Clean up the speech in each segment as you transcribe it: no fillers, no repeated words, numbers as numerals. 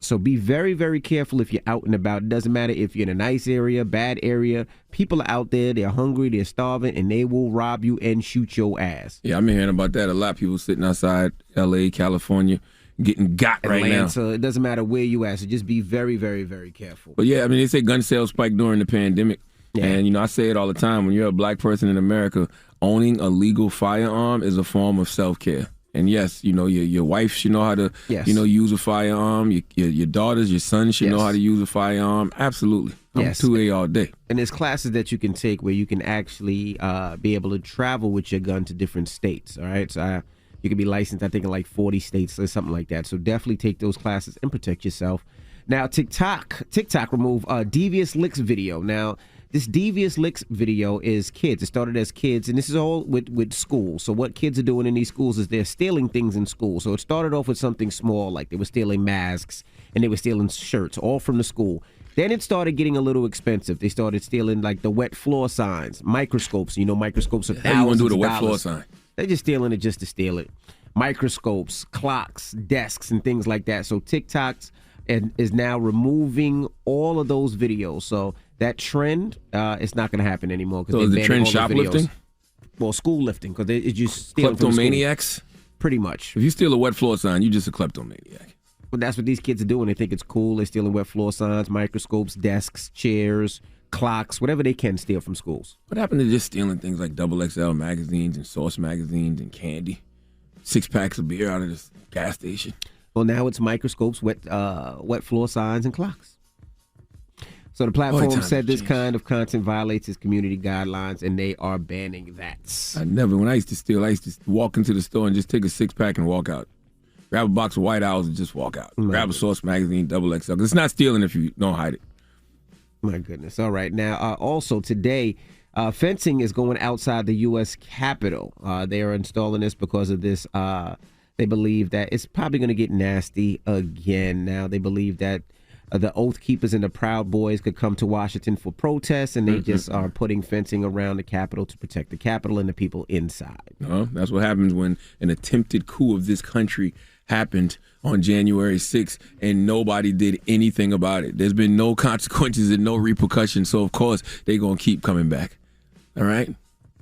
So be very, very careful if you're out and about. It doesn't matter if you're in a nice area, bad area. People are out there, they're hungry, they're starving, and they will rob you and shoot your ass. Yeah, I'm hearing about that a lot. People sitting outside L.A., California, getting got right now. So it doesn't matter where you at, so just be very, very, very careful. But yeah, I mean, they say gun sales spiked during the pandemic. Yeah. And, you know, I say it all the time. When you're a black person in America, owning a legal firearm is a form of self-care. And yes, you know, your wife should know how to, you know, use a firearm. Your daughters, your sons should know how to use a firearm. Absolutely. I'm 2A all day. And there's classes that you can take where you can actually be able to travel with your gun to different states. All right. So you can be licensed, I think, in like 40 states or something like that. So definitely take those classes and protect yourself. Now, TikTok removed Devious Licks video. Now, this Devious Licks video is kids. It started as kids, and this is all with schools. So what kids are doing in these schools is they're stealing things in school. So it started off with something small, like they were stealing masks and they were stealing shirts, all from the school. Then it started getting a little expensive. They started stealing like the wet floor signs, microscopes. You know, microscopes are thousands of dollars. How you want to do the wet floor sign? They're just stealing it just to steal it. Microscopes, clocks, desks, and things like that. So TikTok's is now removing all of those videos. So that trend is not going to happen anymore. So is the trend shoplifting? Well, school lifting, because it's just stealing kleptomaniacs? Pretty much. If you steal a wet floor sign, you're just a kleptomaniac. But that's what these kids are doing. They think it's cool. They're stealing wet floor signs, microscopes, desks, chairs, clocks, whatever they can steal from schools. What happened to just stealing things like XXL magazines and Source magazines and candy? 6 packs of beer out of this gas station? Well, now it's microscopes, wet floor signs, and clocks. So the platform said this kind of content violates its community guidelines, and they are banning that. When I used to steal, I used to walk into the store and just take a 6-pack and walk out. Grab a box of White Owls and just walk out. Grab a Source magazine, XXL. Because it's not stealing if you don't hide it. My goodness. All right. Now, also today, fencing is going outside the U.S. Capitol. They are installing this because of this. They believe that it's probably going to get nasty again. Now, they believe that the Oath Keepers and the Proud Boys could come to Washington for protests, and they just are putting fencing around the Capitol to protect the Capitol and the people inside. That's what happens when an attempted coup of this country happened on January 6th, and nobody did anything about it. There's been no consequences and no repercussions, so of course they're going to keep coming back. All right?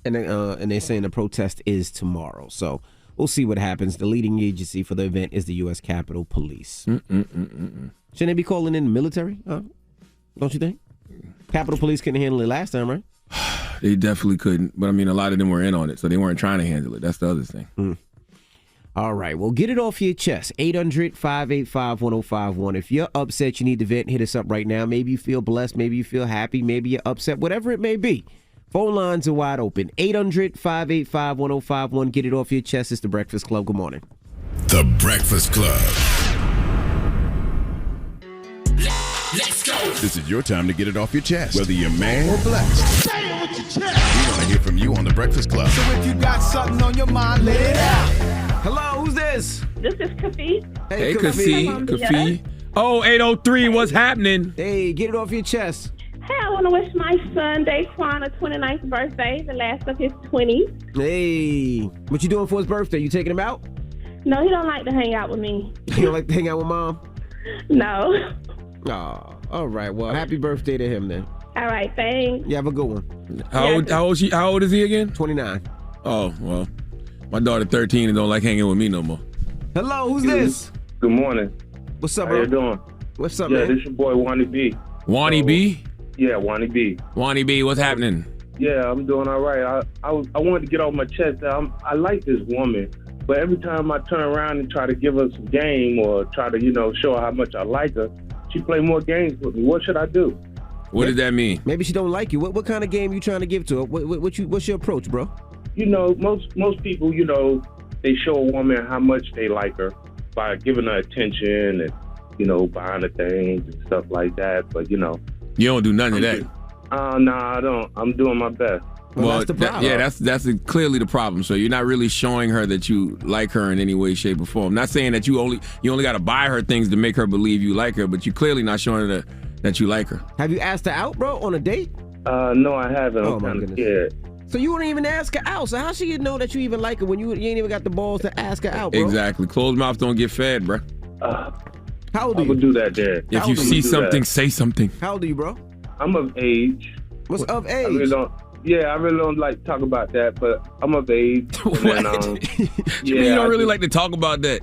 And they're saying the protest is tomorrow, so we'll see what happens. The leading agency for the event is the U.S. Capitol Police. Shouldn't they be calling in the military? Don't you think? Capitol Police couldn't handle it last time, right? They definitely couldn't. But, I mean, a lot of them were in on it, so they weren't trying to handle it. That's the other thing. All right. Well, get it off your chest. 800-585-1051. If you're upset, you need to vent, hit us up right now. Maybe you feel blessed. Maybe you feel happy. Maybe you're upset. Whatever it may be. Phone lines are wide open. 800-585-1051. Get it off your chest. It's The Breakfast Club. Good morning. The Breakfast Club. Let's go. This is your time to get it off your chest, whether you're mad or blessed. Say it with your chest. We want to hear from you on The Breakfast Club. So if you got something on your mind, let it out. Hello, who's this? This is Kafi. Hey, Kafi. Oh, 803, what's happening? Hey, get it off your chest. Hey, I want to wish my son, Daquan, a 29th birthday, the last of his 20s. Hey, what you doing for his birthday? You taking him out? No, he don't like to hang out with me. You don't like to hang out with Mom? No. Oh, all right. Well, happy birthday to him then. All right, thanks. You have a good one. How old is he again? 29. Oh, well, my daughter 13 and don't like hanging with me no more. Hello, who's this? Good morning. What's up, How bro? you doing? What's up, man? man? This your boy, Wani B. Wani B? Yeah, Wani B. Wani B, what's happening? Yeah, I'm doing all right. I wanted to get off my chest that I like this woman, but every time I turn around and try to give her some game or try to, show her how much I like her, she play more games with me. What should I do? What does that mean? Maybe she don't like you. What kind of game you trying to give to her? What's your approach, bro? Most people, they show a woman how much they like her by giving her attention and, buying her things and stuff like that. But, You don't do none of that. No, I don't. I'm doing my best. Well, that's the problem. That's clearly the problem. So you're not really showing her that you like her in any way, shape, or form. Not saying that you only got to buy her things to make her believe you like her, but you're clearly not showing her that you like her. Have you asked her out, bro, on a date? No, I haven't. Oh, I'm my kind of goodness. scared. So you wouldn't even ask her out. So how she know that you even like her when you ain't even got the balls to ask her out, bro? Exactly. Closed mouths don't get fed, bro. How How old are I you? would do that there. If you see something, say something. How old are you, bro? I'm of age. What's of I age? really don't like to talk about that, but I'm of age. And then, You mean you don't really like to talk about that?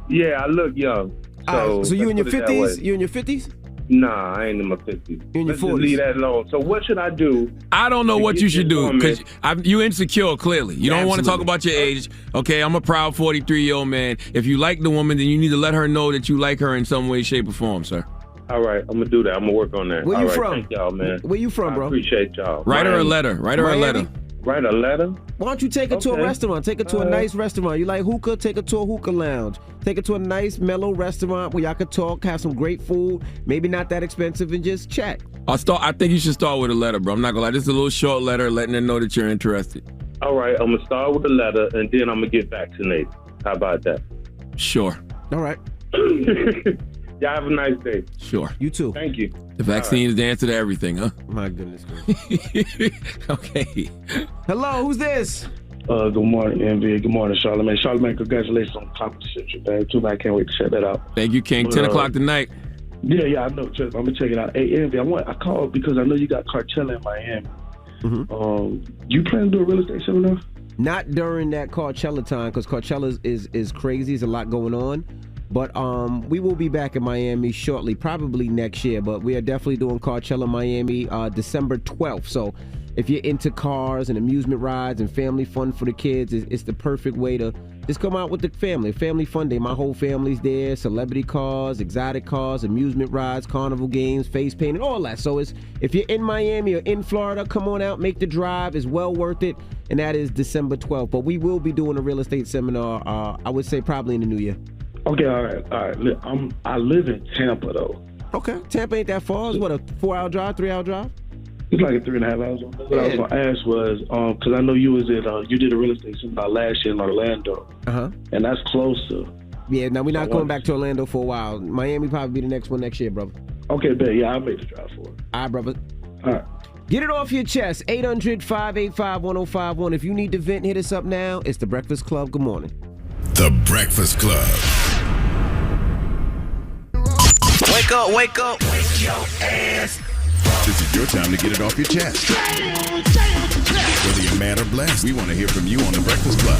Yeah, I look young. So you in your let's put it that 50s? way. You in your 50s? Nah, I ain't in my 50s. You in your Let's just 40s? leave that alone. So what should I do? I don't know to what get you should this do woman- because you insecure clearly. You don't want to talk about your age. Okay, I'm a proud 43-year-old man. If you like the woman, then you need to let her know that you like her in some way, shape, or form, sir. All right, I'm gonna do that. I'm gonna work on that. Where All you right, from? Thank y'all, man. Where you from, bro? I appreciate y'all. Write her a Miami. letter. Write her a Miami? letter. Write a letter? Why don't you take her to a Okay. restaurant? Take her to a nice restaurant. You like hookah? Take her to a hookah lounge. Take her to a nice, mellow restaurant where y'all could talk, have some great food, maybe not that expensive, and just chat. I think you should start with a letter, bro. I'm not gonna lie. This is a little short letter letting her know that you're interested. All right, I'm gonna start with a letter and then I'm gonna get vaccinated. How about that? Sure. All right. Y'all have a nice day. Sure. You too. Thank you. The vaccine is the answer to everything, huh? My goodness gracious. Okay. Hello, who's this? Good morning, Envy. Good morning, Charlamagne. Charlamagne, congratulations on the accomplishment, man. Too bad I can't wait to check that out. Thank you, King. 10 o'clock tonight. Yeah, I know. I'm gonna check it out. Hey, Envy, I called because I know you got Coachella in Miami. You plan to do a real estate seminar? Not during that Coachella time, because Coachella is crazy. There's a lot going on. But we will be back in Miami shortly, probably next year. But we are definitely doing Coachella Miami December 12th. So if you're into cars and amusement rides and family fun for the kids, it's the perfect way to just come out with the family. Family fun day. My whole family's there. Celebrity cars, exotic cars, amusement rides, carnival games, face painting, all that. So if you're in Miami or in Florida, come on out, make the drive. It's well worth it. And that is December 12th. But we will be doing a real estate seminar, I would say probably in the new year. Okay, all right. I live in Tampa, though. Okay, Tampa ain't that far. It's what, a 4-hour drive, 3-hour drive? It's like a 3.5 hours. What I was going to ask was, because I know you was you did a real estate seminar last year in Orlando. Uh-huh. And that's closer. Yeah, now we're not going back to Orlando for a while. Miami probably be the next one next year, brother. Okay, bet. Yeah, I'll make the drive for it. All right, brother. All right. Get it off your chest. 800-585-1051. If you need to vent, hit us up now. It's The Breakfast Club. Good morning. The Breakfast Club. Wake up, wake up. Wake your ass. This is your time to get it off your chest. Whether you're mad or blessed, we want to hear from you on The Breakfast Club.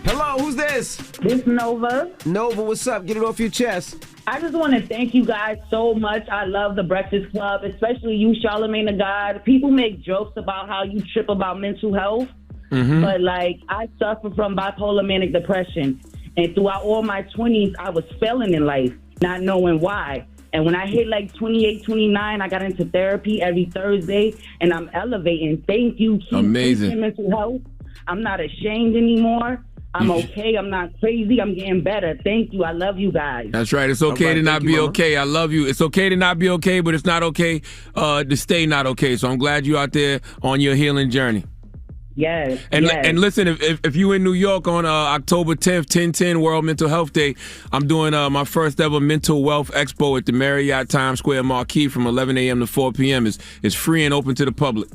Hello, who's this? This Nova. Nova, what's up? Get it off your chest. I just want to thank you guys so much. I love the Breakfast Club, especially you, Charlamagne the God. People make jokes about how you trip about mental health, but like I suffer from bipolar manic depression, and throughout all my 20s, I was failing in life, not knowing why. And when I hit like 28, 29, I got into therapy every Thursday, and I'm elevating. Thank you. Keep Amazing. preaching mental health. I'm not ashamed anymore. I'm okay. I'm not crazy. I'm getting better. Thank you. I love you guys. That's right. It's okay to not be okay. I love you. It's okay to not be okay, but it's not okay to stay not okay. So I'm glad you're out there on your healing journey. Yes. And listen, if you in New York on October 10th, 10/10 World Mental Health Day, I'm doing my first ever Mental Wealth Expo at the Marriott Times Square Marquee from 11 a.m. to 4 p.m. It's free and open to the public.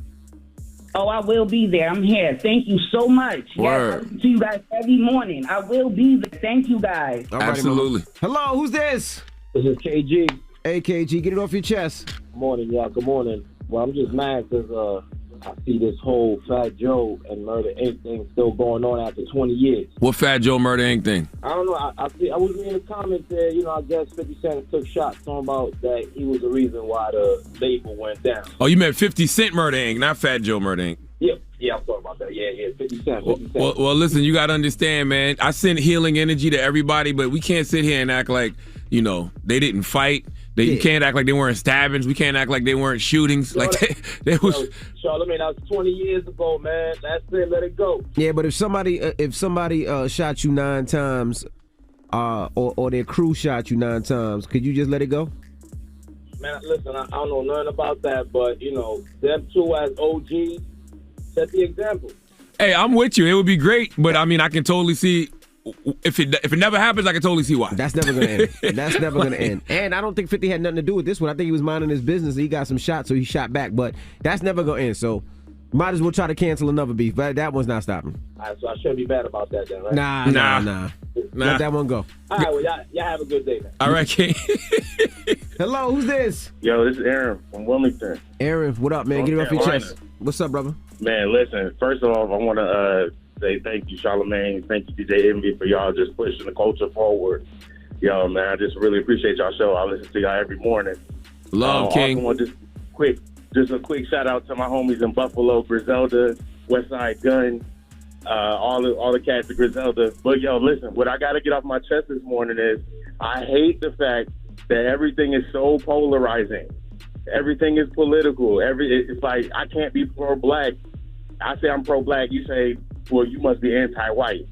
Oh, I will be there. I'm here. Thank you so much. Word. Yes, I listen to you guys every morning. I will be there. Thank you guys. All right, Absolutely. Mama. Hello, who's this? This is KG. Hey, KG, get it off your chest. Good morning, y'all. Good morning. Well, I'm just mad because I see this whole Fat Joe and Murder Inc. thing still going on after 20 years. What Fat Joe Murder Inc. thing? I don't know. I was reading the comments there. I guess 50 Cent took shots talking about that he was the reason why the label went down. Oh, you meant 50 Cent Murder Inc., not Fat Joe Murder Inc. Yeah, I'm talking about that. Yeah, 50 Cent. Well, listen, you got to understand, man. I send healing energy to everybody, but we can't sit here and act like, they didn't fight. You can't act like they weren't stabbings. We can't act like they weren't shootings. Like they was. Charlamagne, that was 20 years ago, man. That's it. Let it go. Yeah, but if somebody shot you 9 times, or their crew shot you 9 times, could you just let it go? Man, listen, I don't know nothing about that, but them two as OGs set the example. Hey, I'm with you. It would be great, but I mean, I can totally see. If it never happens, I can totally see why. That's never gonna end. That's never gonna end. And I don't think 50 had nothing to do with this one. I think he was minding his business. And he got some shots, so he shot back. But that's never gonna end. So might as well try to cancel another beef. But that one's not stopping. All right, so I shouldn't be bad about that then, right? Nah. Let that one go. All right, well, y'all have a good day, man. All right, King. Hello, who's this? Yo, this is Aaron from Wilmington. Aaron, what up, man? Get it off your Carolina. chest. What's up, brother? Man, listen, first of all, I want to say thank you, Charlamagne. Thank you, DJ Envy, for y'all just pushing the culture forward. Yo, man, I just really appreciate y'all show. I listen to y'all every morning. Love, King. I want just a quick shout out to my homies in Buffalo, Griselda, Westside Gun, all the cats at Griselda. But yo, listen, what I got to get off my chest this morning is I hate the fact that everything is so polarizing. Everything is political. It's like I can't be pro-black. I say I'm pro-black. You say, well, you must be anti-white.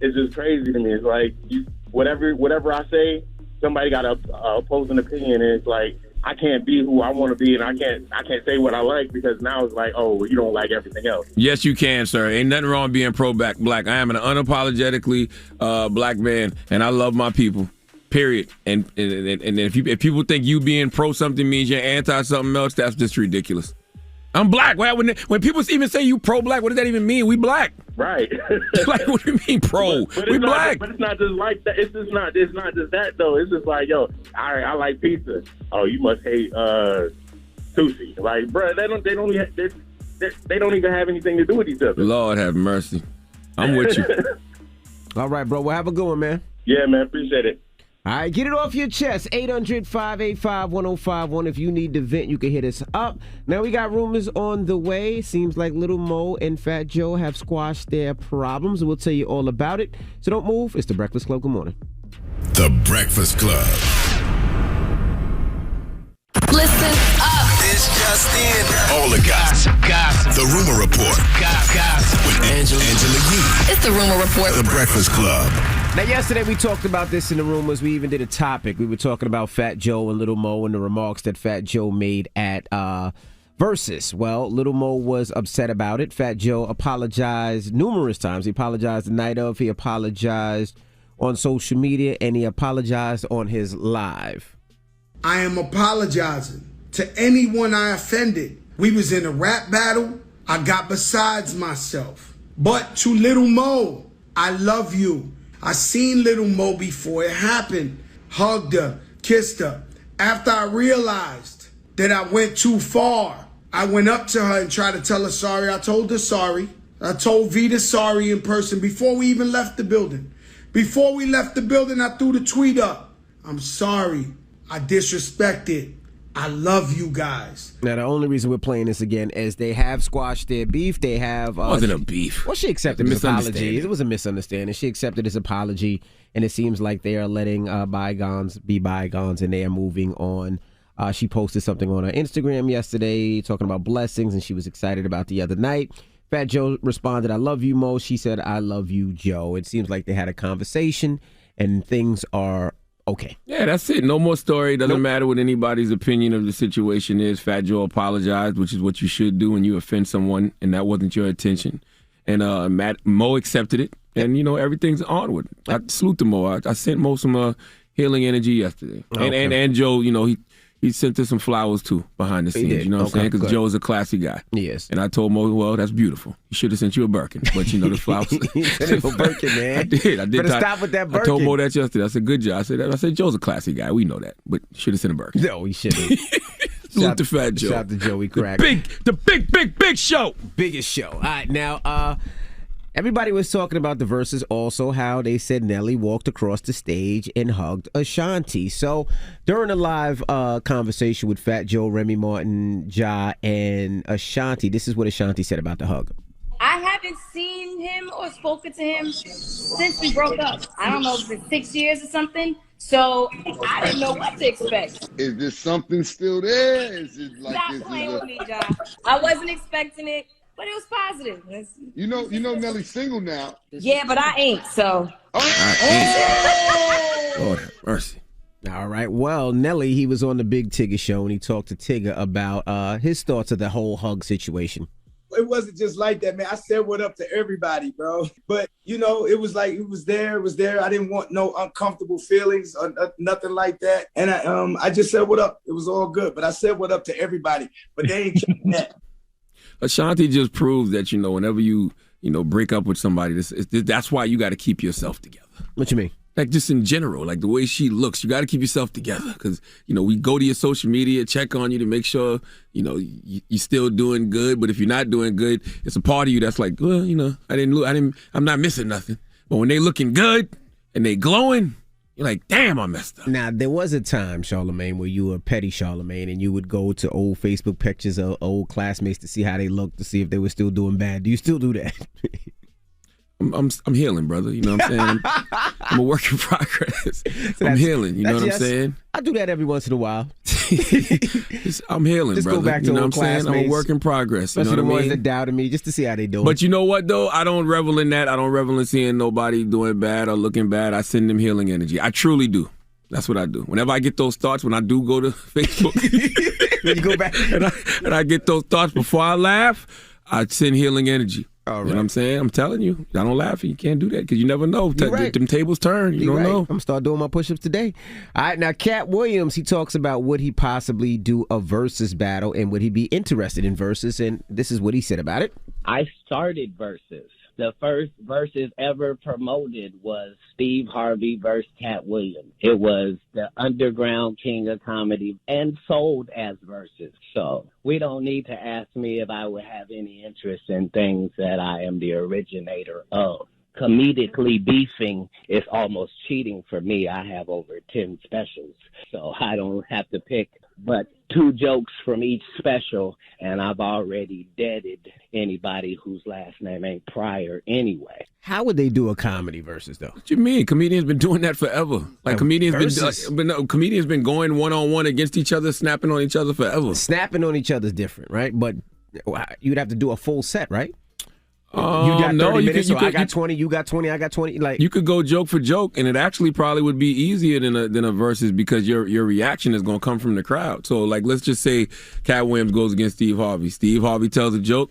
It's just crazy to me. It's like whatever I say, somebody got a opposing opinion, and it's like I can't be who I want to be, and I can't say what I like because now it's like, oh, well, you don't like everything else. Yes, you can, sir. Ain't nothing wrong being pro-black. I am an unapologetically black man, and I love my people. Period. And if people think you being pro something means you're anti something else, that's just ridiculous. I'm black. When people even say you pro-black, what does that even mean? We black. Right. Like, what do you mean pro? We black. But it's not just like that. It's not just that though. It's just like, yo, I like pizza. Oh, you must hate sushi. Like, bro, they don't even have anything to do with each other. Lord have mercy. I'm with you. All right, bro. Well, have a good one, man. Yeah, man. Appreciate it. All right, get it off your chest. 800-585-1051. If you need to vent, you can hit us up. Now, we got rumors on the way. Seems like Little Mo and Fat Joe have squashed their problems. We'll tell you all about it. So don't move. It's The Breakfast Club. Good morning. The Breakfast Club. Listen up. It's just in. All the gossip. The Rumor Report. Gossip. With Angela Yee. It's the Rumor Report. The Breakfast Club. Now, yesterday we talked about this in the rumors. We even did a topic. We were talking about Fat Joe and Little Mo and the remarks that Fat Joe made at Versus. Well, Little Mo was upset about it. Fat Joe apologized numerous times. He apologized the night of. He apologized on social media, and he apologized on his live. I am apologizing to anyone I offended. We was in a rap battle. I got besides myself. But to Little Mo, I love you. I seen Little Mo before it happened. Hugged her, kissed her. After I realized that I went too far, I went up to her and tried to tell her sorry. I told her sorry. I told Vita sorry in person before we even left the building. Before we left the building, I threw the tweet up. I'm sorry. I disrespected. I love you guys. Now, the only reason we're playing this again is they have squashed their beef. They have... It wasn't a beef. Well, she accepted his apology. It was a misunderstanding. She accepted his apology, and it seems like they are letting bygones be bygones, and they are moving on. She posted something on her Instagram yesterday talking about blessings, and she was excited about the other night. Fat Joe responded, I love you, Mo. She said, I love you, Joe. It seems like they had a conversation, and things are... okay. Yeah, that's it. No more story. Doesn't matter what anybody's opinion of the situation is. Fat Joe apologized, which is what you should do when you offend someone, and that wasn't your intention. And Mo accepted it, and, everything's onward. I salute to Mo. I sent Mo some healing energy yesterday. Okay. And Joe, he sent us some flowers, too, behind the scenes. You know what I'm saying? Because Joe's a classy guy. Yes. And I told Mo, well, that's beautiful. He should have sent you a Birkin. But, the flowers. He sent him a Birkin, man. I did. Better stop with that Birkin. I told Mo that yesterday. I said, good job. I said, Joe's a classy guy. We know that. But should have sent a Birkin. No, he shouldn't. Salute to Fat Joe. Shout out to Joey Crack. The big show. Biggest show. All right, now, everybody was talking about the Versus also, how they said Nelly walked across the stage and hugged Ashanti. So during a live conversation with Fat Joe, Remy Martin, Ja, and Ashanti, this is what Ashanti said about the hug. I haven't seen him or spoken to him since we broke up. I don't know if it's 6 years or something. So I didn't know what to expect. Is there something still there? Is it like Stop playing with me, John. I wasn't expecting it, but it was positive. You know Nelly's single now. Yeah, but I ain't. So. Lord have mercy. All right. Well, Nelly, he was on the Big Tigger show, and he talked to Tigger about his thoughts of the whole hug situation. It wasn't just like that, man. I said what up to everybody, bro. But, it was like, it was there. I didn't want no uncomfortable feelings or nothing like that. And I just said what up. It was all good. But I said what up to everybody. But they ain't checking that. Ashanti just proved that, whenever you break up with somebody, that's why you got to keep yourself together. What you mean? Like just in general, like the way she looks, you got to keep yourself together because we go to your social media, check on you to make sure you're still doing good. But if you're not doing good, it's a part of you that's like, well, I'm not missing nothing. But when they looking good and they glowing, you're like, damn, I messed up. Now there was a time, Charlamagne, where you were petty Charlamagne, and you would go to old Facebook pictures of old classmates to see how they looked, to see if they were still doing bad. Do you still do that? I'm healing, brother. You know what I'm saying? I'm a work in progress. So I'm healing. You know what I'm saying? I do that every once in a while. I'm healing, just brother. Go back to you know old what I'm saying? I'm a work in progress. You know what I mean? The ones that doubted me, just to see how they doing. But you know what, though? I don't revel in that. I don't revel in seeing nobody doing bad or looking bad. I send them healing energy. I truly do. That's what I do. Whenever I get those thoughts, when I do go to Facebook, when you go back and I get those thoughts before I laugh, I send healing energy. All right. You know what I'm saying? I'm telling you, I don't laugh. You can't do that because you never know. Right. Them tables turn. You don't know. I'm going to start doing my push-ups today. All right, now Cat Williams, he talks about would he possibly do a versus battle and would he be interested in versus, and this is what he said about it. I started versus. The first versus ever promoted was Steve Harvey versus Cat Williams. It was the underground king of comedy and sold as versus. So we don't need to ask me if I would have any interest in things that I am the originator of. Comedically beefing is almost cheating for me. I have over 10 specials, so I don't have to pick but 2 jokes from each special, and I've already deaded anybody whose last name ain't Pryor anyway. How would they do a comedy versus, though? What you mean? Comedians been doing that forever. Like comedians been going one-on-one against each other, snapping on each other forever. Snapping on each other is different, right? But you'd have to do a full set, right? You got 30 minutes, so I got 20, you got 20, I got 20. Like you could go joke for joke, and it actually probably would be easier than a versus because your reaction is going to come from the crowd. So, like, let's just say Cat Williams goes against Steve Harvey. Steve Harvey tells a joke,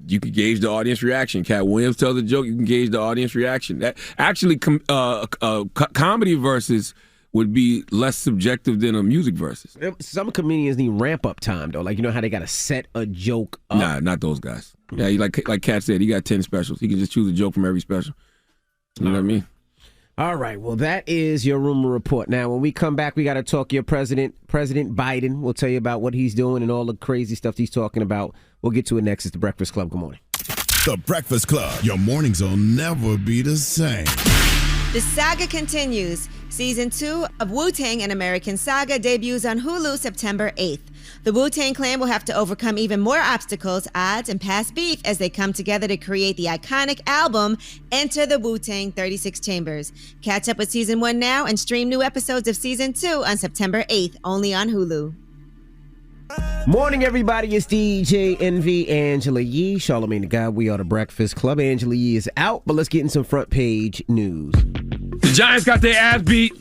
you can gauge the audience reaction. Cat Williams tells a joke, you can gauge the audience reaction. That actually, comedy versus would be less subjective than a music versus. Some comedians need ramp up time though. Like, you know how they got to set a joke up. Nah, not those guys. Yeah, like Kat said, he got 10 specials. He can just choose a joke from every special. You know what I mean? All right. Well, that is your rumor report. Now, when we come back, we got to talk your President Biden. We'll tell you about what he's doing and all the crazy stuff he's talking about. We'll get to it next. It's The Breakfast Club. Good morning. The Breakfast Club. Your mornings will never be the same. The saga continues. Season 2 of Wu-Tang: An American Saga debuts on Hulu September 8th. The Wu-Tang Clan will have to overcome even more obstacles, odds, and past beef as they come together to create the iconic album, Enter the Wu-Tang 36 Chambers. Catch up with Season 1 now and stream new episodes of Season 2 on September 8th, only on Hulu. Morning, everybody. It's DJ NV, Angela Yee, Charlamagne the God. We are The Breakfast Club. Angela Yee is out, but let's get in some front page news. The Giants got their ass beat.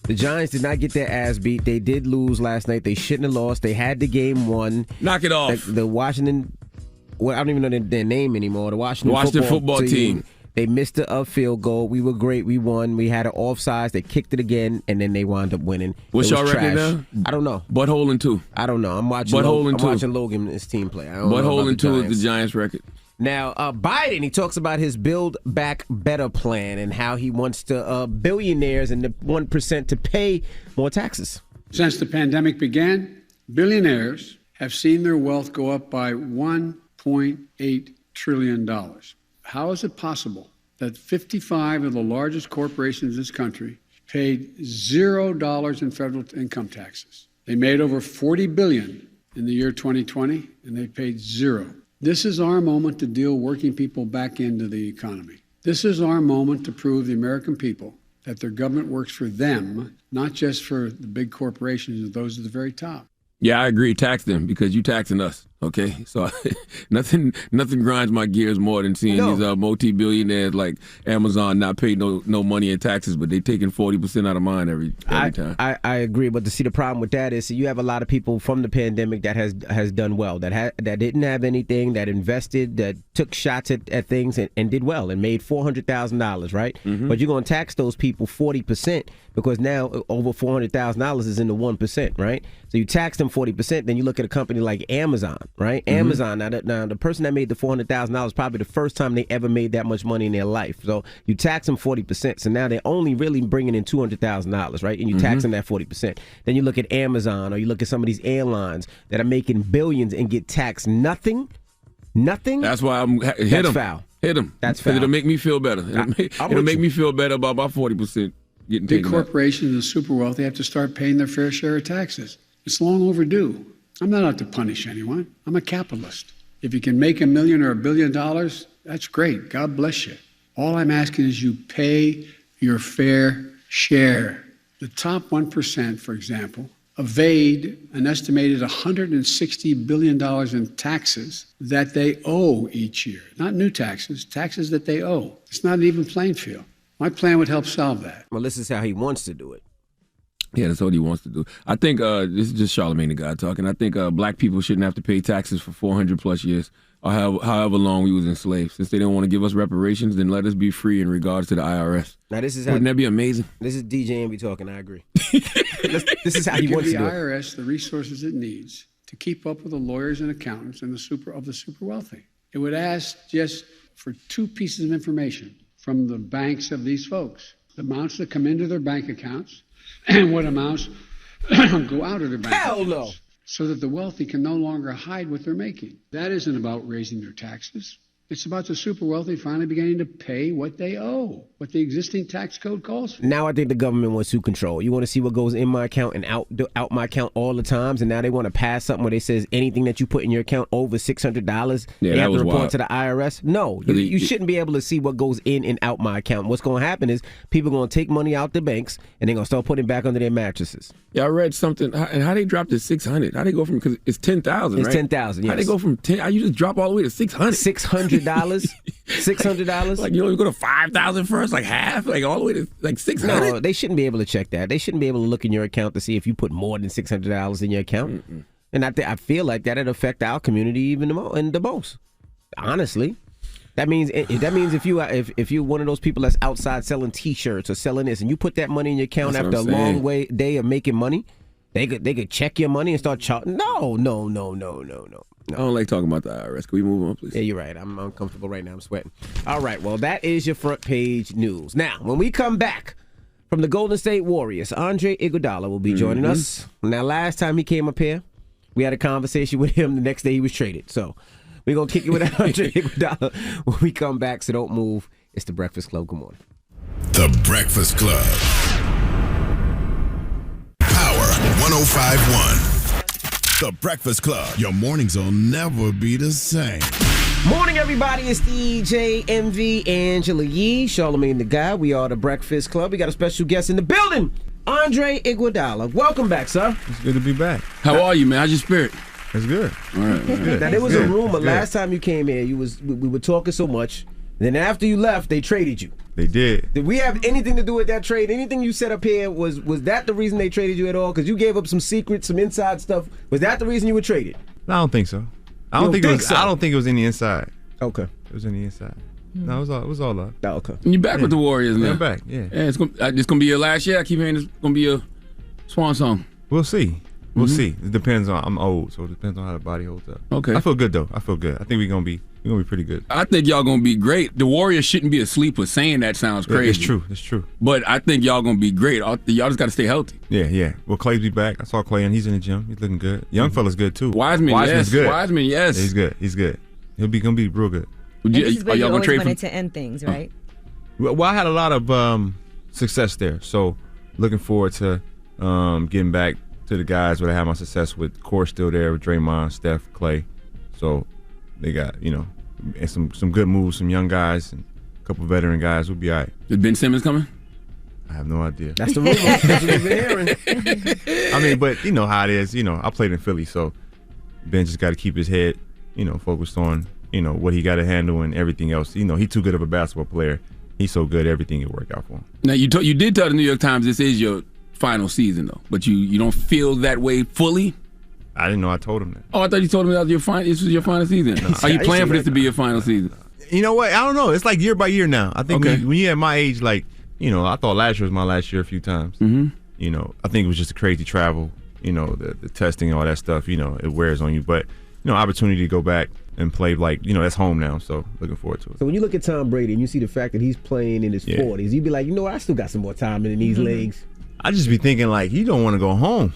The Giants did not get their ass beat. They did lose last night. They shouldn't have lost. They had the game won. Knock it off. The Washington, I don't even know their name anymore. The Washington football team. They missed a field goal. We were great. We won. We had an offsides. They kicked it again, and then they wound up winning. What's y'all record now? I don't know. Butthole and 2. I don't know. I'm watching Logan and his team play. Butthole and 2 is the Giants record. Now, Biden, he talks about his Build Back Better plan and how he wants to billionaires and the 1% to pay more taxes. Since the pandemic began, billionaires have seen their wealth go up by $1.8 trillion. How is it possible that 55 of the largest corporations in this country paid $0 in federal income taxes? They made over $40 billion in the year 2020, and they paid 0. This is our moment to deal working people back into the economy. This is our moment to prove the American people that their government works for them, not just for the big corporations and those at the very top. Yeah, I agree. Tax them because you taxing us. Okay, so nothing grinds my gears more than seeing these multi-billionaires like Amazon not pay no money in taxes, but they taking 40% out of mine every time. I agree, but the problem with that is you have a lot of people from the pandemic that has done well, that didn't have anything, that invested, that took shots at things and did well and made $400,000, right? Mm-hmm. But you're going to tax those people 40% because now over $400,000 is in the 1%, right? So you tax them 40%, then you look at a company like Amazon. right? Amazon. Now the person that made the $400,000 is probably the first time they ever made that much money in their life. So you tax them 40%. So now they're only really bringing in $200,000, right? And you tax them that 40%. Then you look at Amazon, or you look at some of these airlines that are making billions and get taxed nothing. That's why I'm hit That's them. foul. Hit them. That's foul. It'll make me feel better. It'll make me feel better about my 40% getting Big taken out. corporations and super wealthy have to start paying their fair share of taxes. It's long overdue. I'm not out to punish anyone. I'm a capitalist. If you can make $1 million or $1 billion, that's great. God bless you. All I'm asking is you pay your fair share. The top 1%, for example, evade an estimated $160 billion in taxes that they owe each year. Not new taxes, taxes that they owe. It's not an even playing field. My plan would help solve that. Well, this is how he wants to do it. Yeah, that's what he wants to do. I think this is just Charlamagne the guy talking. I think black people shouldn't have to pay taxes for 400 plus years, or however long we was enslaved. Since they don't want to give us reparations, then let us be free in regards to the IRS. Now this is Wouldn't that be amazing? This is DJ Envy talking. I agree. This is how he Give wants the to do it. IRS the resources it needs to keep up with the lawyers and accountants and the super wealthy. It would ask just for two pieces of information from the banks of these folks: the amounts that come into their bank accounts and what amounts go out of their bank accounts. So that the wealthy can no longer hide what they're making. That isn't about raising their taxes. It's about the super wealthy finally beginning to pay what they owe, what the existing tax code calls for. Now I think the government wants to control. You want to see what goes in my account and out my account all the times, and now they want to pass something where they says anything that you put in your account over $600, they have to report to the IRS. No, you shouldn't be able to see what goes in and out my account. What's going to happen is people are going to take money out the banks and they're going to start putting it back under their mattresses. Yeah, I read something. And how they dropped to 600? How they go from, because it's 10,000, right? It's 10,000. Yes. How they go from 10? How you just drop all the way to 600? $600. $600. Like you go to 5,000 first, like half, like all the way to like 600. No, they shouldn't be able to check that. They shouldn't be able to look in your account to see if you put more than $600 in your account. And I feel like that'd affect our community even the most. Honestly, that means if you're one of those people that's outside selling T-shirts or selling this, and you put that money in your account That's after a what I'm long day of making money, they could check your money and start charging. No. I don't like talking about the IRS. Can we move on, please? Yeah, you're right. I'm uncomfortable right now. I'm sweating. All right, well, that is your front page news. Now, when we come back from the Golden State Warriors, Andre Iguodala will be joining us. Now, last time he came up here, we had a conversation with him the next day he was traded. So we're going to kick it with Andre Iguodala when we come back, so don't move. It's The Breakfast Club. Good morning. The Breakfast Club. Power 105.1. The Breakfast Club. Your mornings will never be the same. Morning, everybody. It's DJ MV, Angela Yee, Charlamagne the Guy. We are The Breakfast Club. We got a special guest in the building, Andre Iguodala. Welcome back, sir. It's good to be back. How are you, man? How's your spirit? It's good. All right. Good. Now, there was a rumor last time you came here. We were talking so much. Then after you left, they traded you. They did. Did we have anything to do with that trade? Anything you said up here, was that the reason they traded you at all? Because you gave up some secrets, some inside stuff. Was that the reason you were traded? No, I don't think so. I don't think it was any inside. Okay. It was any inside. No, it was all up. Oh, okay. And you back with the Warriors now? Yeah, I'm back. Yeah. It's gonna be your last year. I keep hearing it's gonna be a swan song. We'll see. We'll see. It depends on. I'm old, so it depends on how the body holds up. Okay. I feel good though. I feel good. I think we're gonna be pretty good. I think y'all gonna be great. The Warriors shouldn't be asleep with saying that sounds crazy. It's true. It's true. But I think y'all gonna be great. Y'all just gotta stay healthy. Yeah. Well, Clay's be back. I saw Clay and he's in the gym. He's looking good. Young fella's good too. Wiseman's yes. Good. Wiseman, yes. Yeah, he's good. Gonna be real good. And this is where you y'all gonna always trade wanted to end things, right? Well, I had a lot of success there, so looking forward to getting back to the guys where I had my success with. Core still there with Draymond, Steph, Clay. So they got and some good moves, some young guys, and a couple veteran guys. We'll be all right. Is Ben Simmons coming? I have no idea. That's the rumor. That's what we've been hearing. I mean, but you know how it is. I played in Philly, so Ben just got to keep his head, focused on what he got to handle and everything else. He's too good of a basketball player. He's so good, everything will work out for him. Now you did tell the New York Times this is your final season though, but you don't feel that way fully. I didn't know I told him that. Oh, I thought you told him that this was your final season. No. Are you planning for this to be your final season? You know what? I don't know. It's like year by year now. I think when you're at my age, I thought last year was my last year a few times. I think it was just the crazy travel, the testing, all that stuff. It wears on you. But opportunity to go back and play, like, that's home now. So looking forward to it. So when you look at Tom Brady and you see the fact that he's playing in his 40s, you'd be like, I still got some more time in these legs. I just be thinking, like, you don't want to go home.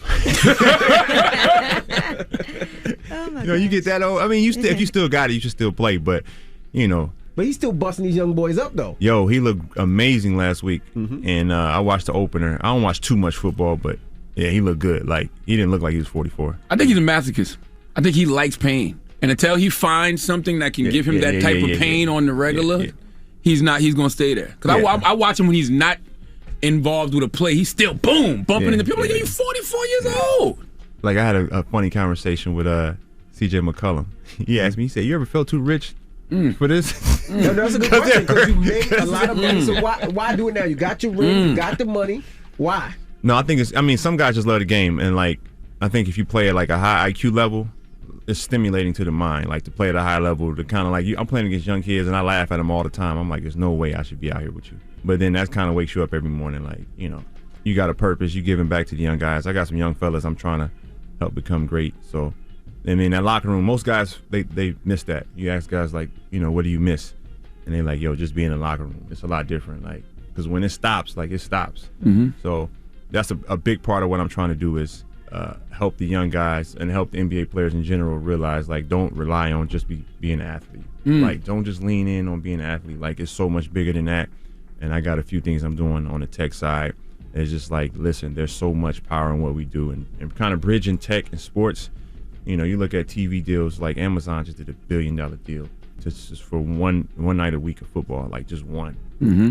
You get that old. I mean, if you still got it, you should still play. But, But he's still busting these young boys up, though. Yo, he looked amazing last week. And I watched the opener. I don't watch too much football, but, yeah, he looked good. Like, he didn't look like he was 44. I think he's a masochist. I think he likes pain. And until he finds something that can give him that type of pain on the regular, he's going to stay there. Because I watch him when he's not involved with a play. He's still, boom, bumping into people. Like, you're 44 years old. Like, I had a funny conversation with C.J. McCollum. He asked me, he said, you ever felt too rich for this? No, that's a good question, because you made a lot of money. So why do it now? You got your ring, you got the money. Why? No, I think some guys just love the game. And, like, I think if you play at, like, a high IQ level, it's stimulating to the mind. Like, to play at a high level, to kind of like, I'm playing against young kids, and I laugh at them all the time. I'm like, there's no way I should be out here with you. But then that kind of wakes you up every morning. Like, you got a purpose. You giving back to the young guys. I got some young fellas I'm trying to help become great. So, I mean, that locker room, most guys, they miss that. You ask guys, like, what do you miss? And they're like, yo, just being in the locker room. It's a lot different. Like, because when it stops, like, it stops. So that's a big part of what I'm trying to do is help the young guys and help the NBA players in general realize, like, don't rely on just being an athlete. Like, don't just lean in on being an athlete. Like, it's so much bigger than that. And I got a few things I'm doing on the tech side. It's just like, listen, there's so much power in what we do. And kind of bridging tech and sports, you look at TV deals, like Amazon just did $1 billion deal just for one night a week of football, like just one.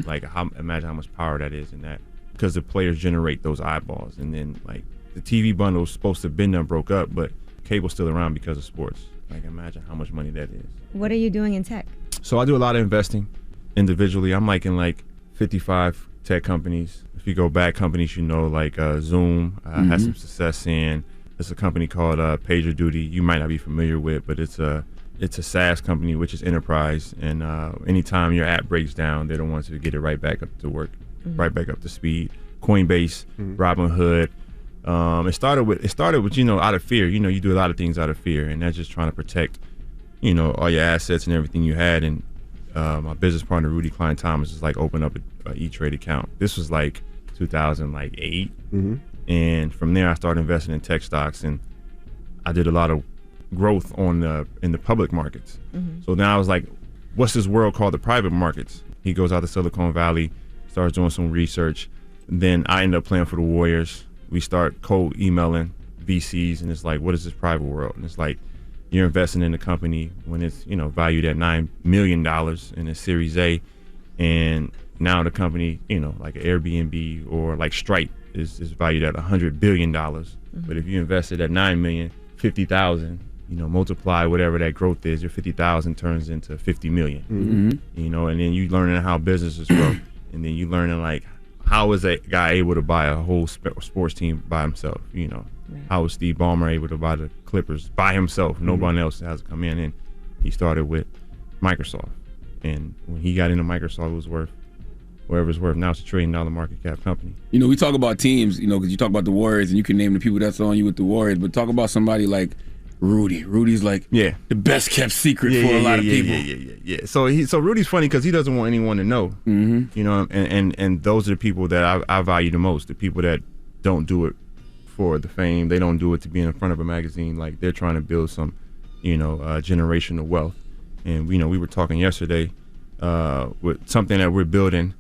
Like, imagine how much power that is in that. Because the players generate those eyeballs. And then, like, the TV bundle was supposed to have been done, broke up, but cable's still around because of sports. Like, imagine how much money that is. What are you doing in tech? So I do a lot of investing individually. I'm like in 55 tech companies. If you go back, companies like Zoom, had some success in. There's a company called PagerDuty. You might not be familiar with, but it's a SaaS company, which is enterprise. And anytime your app breaks down, they're the ones who get it right back up to work, right back up to speed. Coinbase, Robinhood. It started with out of fear. You do a lot of things out of fear, and that's just trying to protect, all your assets and everything you had. And my business partner Rudy Klein Thomas just like opened up a E-Trade account. This was like 2008, and from there I started investing in tech stocks, and I did a lot of growth in the public markets. So now I was like, what's this world called the private markets? He goes out to Silicon Valley, starts doing some research. Then I end up playing for the Warriors. We start cold emailing VCs, and it's like, what is this private world? And it's like, you're investing in a company when it's valued at $9 million in a Series A, and now the company like Airbnb or like Stripe is valued at $100 billion. But if you invested at $9 million, 50,000, multiply whatever that growth is, your 50,000 turns into 50 million. And then you learning how businesses grow, and then you learning like, how is that guy able to buy a whole sports team by himself? How was Steve Ballmer able to buy the Clippers by himself? Nobody else has to come in. And he started with Microsoft. And when he got into Microsoft, it was worth whatever it's worth. Now it's $1 trillion market cap company. We talk about teams, because you talk about the Warriors, and you can name the people that's on you with the Warriors, but talk about somebody like Rudy. Rudy's like the best kept secret for a lot of people. Yeah. So Rudy's funny because he doesn't want anyone to know. And those are the people that I value the most. The people that don't do it for the fame. They don't do it to be in the front of a magazine. Like, they're trying to build some, generational wealth. And we were talking yesterday with something that we're building,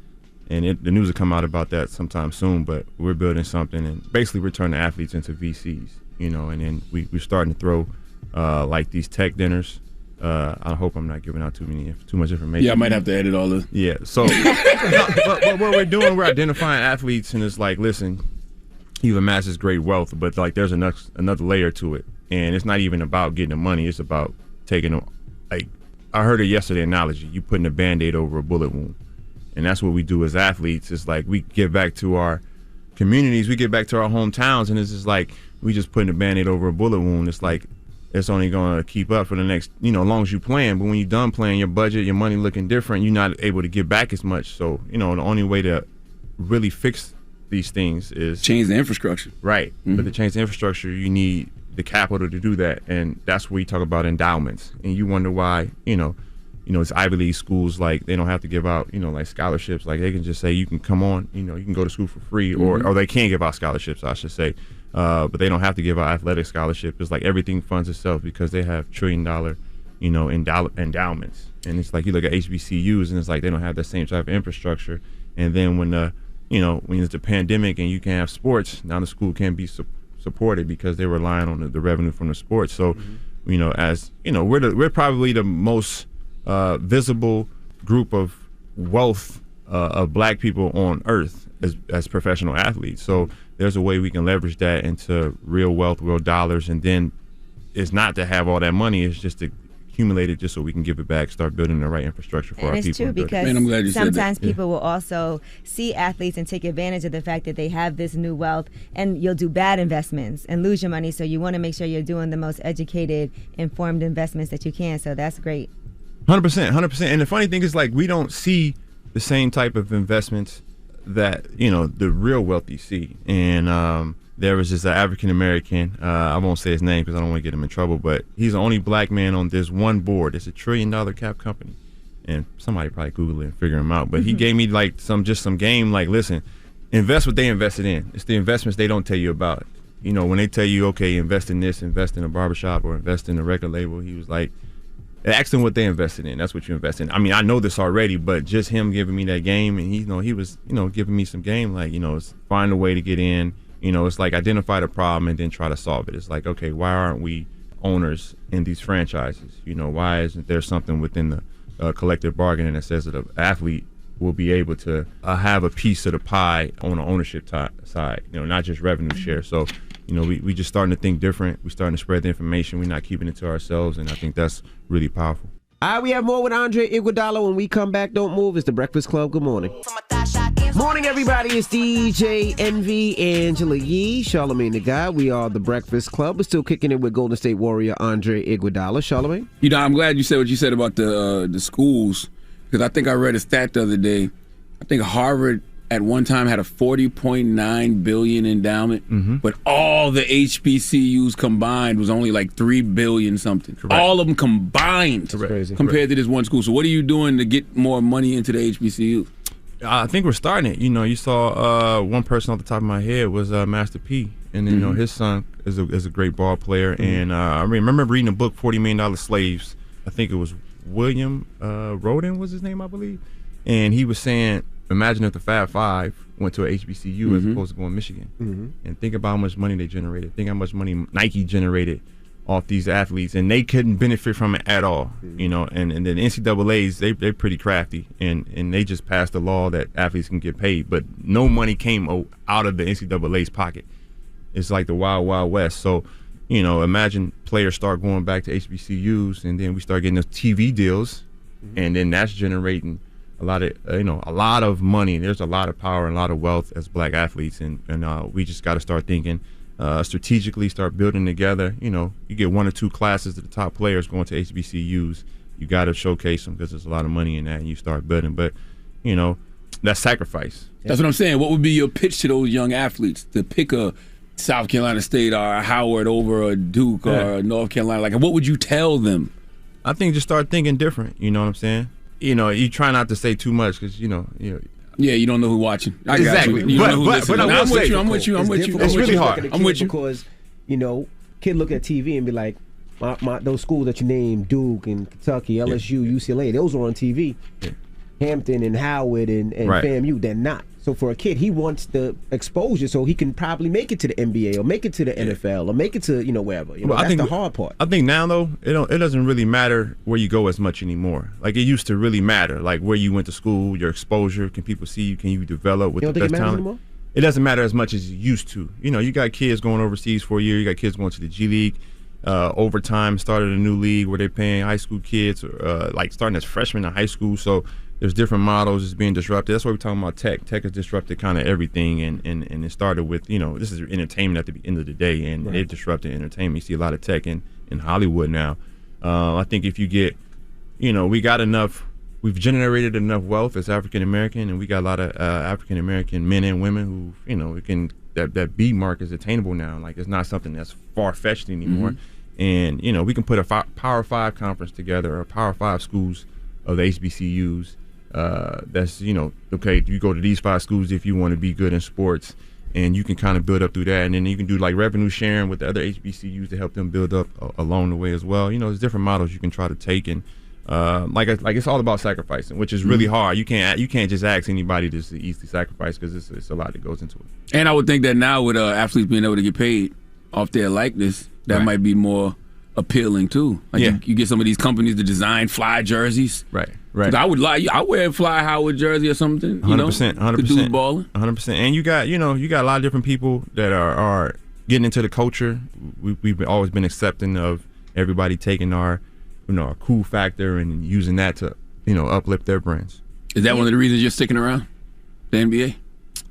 and the news will come out about that sometime soon. But we're building something, and basically we're turning athletes into VCs. And then we're starting to throw like these tech dinners. I hope I'm not giving out too much information. Yeah, I might have to edit all this. Yeah, so but what we're doing, we're identifying athletes, and it's like, listen, you've amassed this great wealth, but like there's another layer to it, and it's not even about getting the money. It's about taking like, I heard a yesterday analogy. You putting a Band-Aid over a bullet wound, and that's what we do as athletes. It's like we give back to our communities, we give back to our hometowns, and it's just like we just putting a Band-Aid over a bullet wound. It's like it's only going to keep up for the next, as long as you playing. But when you're done playing, your budget, your money looking different, you're not able to give back as much. So, the only way to really fix these things is change the infrastructure. Right. But to change the infrastructure, you need the capital to do that, and that's where you talk about endowments, and you wonder why, it's Ivy League schools, like they don't have to give out, like scholarships, like they can just say you can come on, you can go to school for free, or they can't give out scholarships, I should say, but they don't have to give out athletic scholarship. It's like everything funds itself because they have $1 trillion, endowments, and it's like you look at HBCUs and it's like they don't have the same type of infrastructure, and then when when it's the pandemic and you can't have sports, now the school can't be supported because they're relying on the revenue from the sports. So, we're probably the most visible group of wealth of black people on earth as professional athletes. So there's a way we can leverage that into real wealth, real dollars, and then it's not to have all that money, it's just to accumulate it just so we can give it back, start building the right infrastructure for our people. It's true because Man, I'm glad you said sometimes that. people will also see athletes and take advantage of the fact that they have this new wealth, and you'll do bad investments and lose your money. So you want to make sure you're doing the most educated, informed investments that you can. So that's great. 100%. And the funny thing is, like, we don't see the same type of investments that, the real wealthy see. And there was this African American, I won't say his name because I don't want to get him in trouble, but he's the only black man on this one board. It's a $1 trillion cap company. And somebody probably Google it and figure him out. But he gave me like some game, like, listen, invest what they invested in. It's the investments they don't tell you about. When they tell you, okay, invest in this, invest in a barbershop or invest in a record label, he was like, ask them what they invested in. That's what you invest in. I mean, I know this already, but just him giving me that game, and he was, giving me some game, like, it's find a way to get in. It's like identify the problem and then try to solve it. It's like, okay, why aren't we owners in these franchises? Why isn't there something within the collective bargaining that says that an athlete will be able to have a piece of the pie on the ownership side, not just revenue share. So, we just starting to think different. We're starting to spread the information. We're not keeping it to ourselves, and I think that's really powerful. All right, we have more with Andre Iguodala. When we come back, don't move. It's the Breakfast Club. Good morning. Morning, everybody. It's DJ Envy, Angela Yee, Charlamagne the Guy. We are the Breakfast Club. We're still kicking it with Golden State Warrior Andre Iguodala. Charlamagne? I'm glad you said what you said about the schools, because I think I read a stat the other day. I think Harvard at one time had a $40.9 billion endowment, but all the HBCUs combined was only like $3 billion something. Correct. All of them combined compared to this one school. So what are you doing to get more money into the HBCU? I think we're starting it. You saw one person off the top of my head was Master P, and then his son is a great ball player. And I remember reading a book, $40 Million Slaves. I think it was William Roden was his name, I believe, and he was saying, imagine if the Fab Five went to a HBCU as opposed to going to Michigan, and think about how much money they generated. Think how much money Nike generated off these athletes, and they couldn't benefit from it at all. And then the NCAA's, they're pretty crafty, and they just passed a law that athletes can get paid, but no money came out of the NCAA's pocket. It's like the Wild Wild West. So, imagine players start going back to HBCUs, and then we start getting those TV deals, and then that's generating a lot of money. There's a lot of power and a lot of wealth as black athletes, and we just got to start thinking strategically, start building together. You get 1 or 2 classes of the top players going to HBCUs. You got to showcase them because there's a lot of money in that, and you start building. But that's sacrifice. That's what I'm saying. What would be your pitch to those young athletes to pick a South Carolina State or a Howard over a Duke or a North Carolina? Like, what would you tell them? I think just start thinking different. You know what I'm saying? You try not to say too much because yeah, you don't know who's watching. Exactly. I'm with you. It's really hard. I'm with you because kid look at TV and be like, those schools that you named, Duke and Kentucky, LSU, UCLA, those are on TV. Yeah. Hampton and Howard and FAMU, they're not. So for a kid, he wants the exposure so he can probably make it to the NBA or make it to the NFL or make it to wherever. That's the hard part. I think now though, it doesn't really matter where you go as much anymore. Like it used to really matter, like where you went to school, your exposure. Can people see you? Can you develop with the best talent? Anymore? It doesn't matter as much as it used to. You got kids going overseas for a year. You got kids going to the G League. Overtime started a new league where they're paying high school kids, like starting as freshmen in high school. So there's different models that's being disrupted. That's why we're talking about tech. Tech has disrupted kind of everything, and it started with, this is entertainment at the end of the day, and it disrupted entertainment. You see a lot of tech in Hollywood now. I think if you get, we've generated enough wealth as African American, and we got a lot of African American men and women who, we can that B mark is attainable now. Like it's not something that's far-fetched anymore. And we can put a Power 5 conference together, or Power 5 schools of the HBCUs. That's okay, you go to these 5 schools if you want to be good in sports, and you can kind of build up through that, and then you can do like revenue sharing with the other HBCUs to help them build up along the way as well. There's different models you can try to take, and like it's all about sacrificing, which is really hard. You can't just ask anybody to easily sacrifice, because it's a lot that goes into it. And I would think that now with athletes being able to get paid off their likeness, that might be more appealing too. Like you get some of these companies to design fly jerseys. Right. I would I wear a Fly Howard jersey or something. 100%. The dude's balling. 100%. And you got a lot of different people that are getting into the culture. We've always been accepting of everybody taking our cool factor and using that to uplift their brands. Is that one of the reasons you're sticking around the NBA?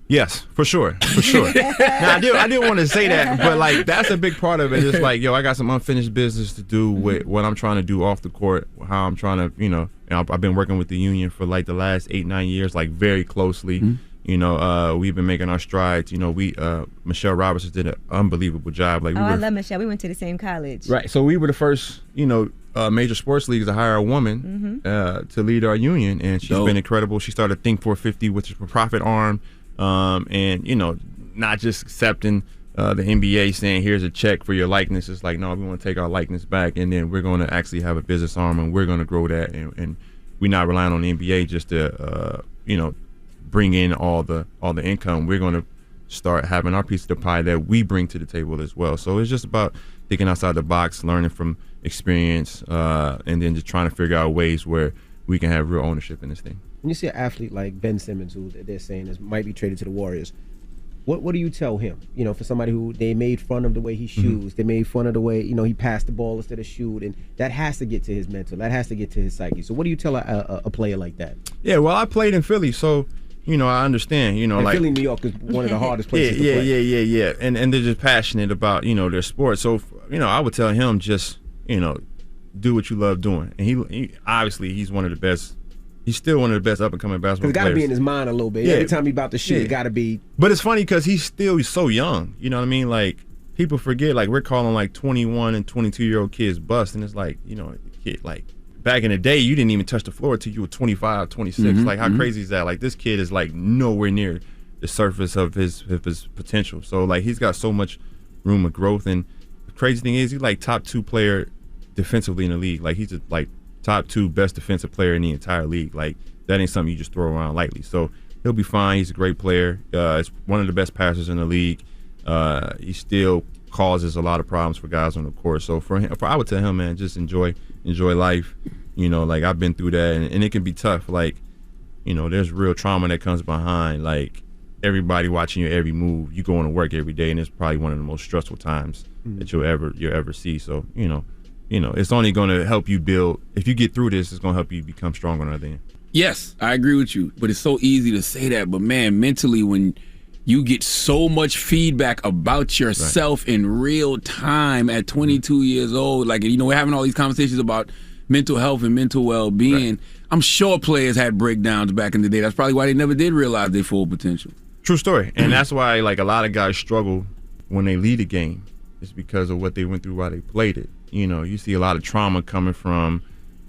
Yes, for sure. Now, I didn't want to say that, but like that's a big part of it. It's like, I got some unfinished business to do with what I'm trying to do off the court, how I'm trying to, I've been working with the union for like the last 8-9 years, like very closely. We've been making our strides. Michelle Robertson did an unbelievable job. Like, I love Michelle. We went to the same college. Right. So we were the first, major sports leagues to hire a woman to lead our union, and she's been incredible. She started Think 450, which is a profit arm. And not just accepting the NBA saying here's a check for your likeness. It's like, no, we want to take our likeness back, and then we're going to actually have a business arm, and we're going to grow that, and we're not relying on the NBA just to bring in all the income. We're going to start having our piece of the pie that we bring to the table as well. So it's just about thinking outside the box, learning from experience, and then just trying to figure out ways where we can have real ownership in this thing. When you see an athlete like Ben Simmons, who they're saying might be traded to the Warriors, what do you tell him? For somebody who they made fun of the way he shoots, they made fun of the way he passed the ball instead of shoot, and that has to get to his mental, that has to get to his psyche. So what do you tell a player like that? Yeah, well, I played in Philly, so I understand. And like Philly, New York is one of the hardest places to play. Yeah. And they're just passionate about their sport. So I would tell him just do what you love doing, and he obviously he's one of the best. He's still one of the best up-and-coming basketball players. It's got to be in his mind a little bit. Every time he's about to shoot, it got to be. But it's funny because he's so young. You know what I mean? Like, people forget, like, we're calling, like, 21 and 22-year-old kids bust. And it's like, kid, like, back in the day, you didn't even touch the floor until you were 25, 26. Like, how crazy is that? Like, this kid is, like, nowhere near the surface of his potential. So, like, he's got so much room of growth. And the crazy thing is, he's, like, top 2 player defensively in the league. Like, he's, like, top 2 best defensive player in the entire league. Like, that ain't something you just throw around lightly. So he'll be fine. He's a great player. He's one of the best passers in the league. He still causes a lot of problems for guys on the court. So for him, I would tell him, man, just enjoy life. Like, I've been through that, and it can be tough. Like, there's real trauma that comes behind, like, everybody watching your every move. You going to work every day, and it's probably one of the most stressful times that you'll ever see. So it's only going to help you build. If you get through this, it's going to help you become stronger on the other end. Yes, I agree with you. But it's so easy to say that. But, man, mentally, when you get so much feedback about yourself in real time at 22 years old, like, we're having all these conversations about mental health and mental well-being. I'm sure players had breakdowns back in the day. That's probably why they never did realize their full potential. True story. And that's why, like, a lot of guys struggle when they lead a game. It's because of what they went through while they played it. You see a lot of trauma coming from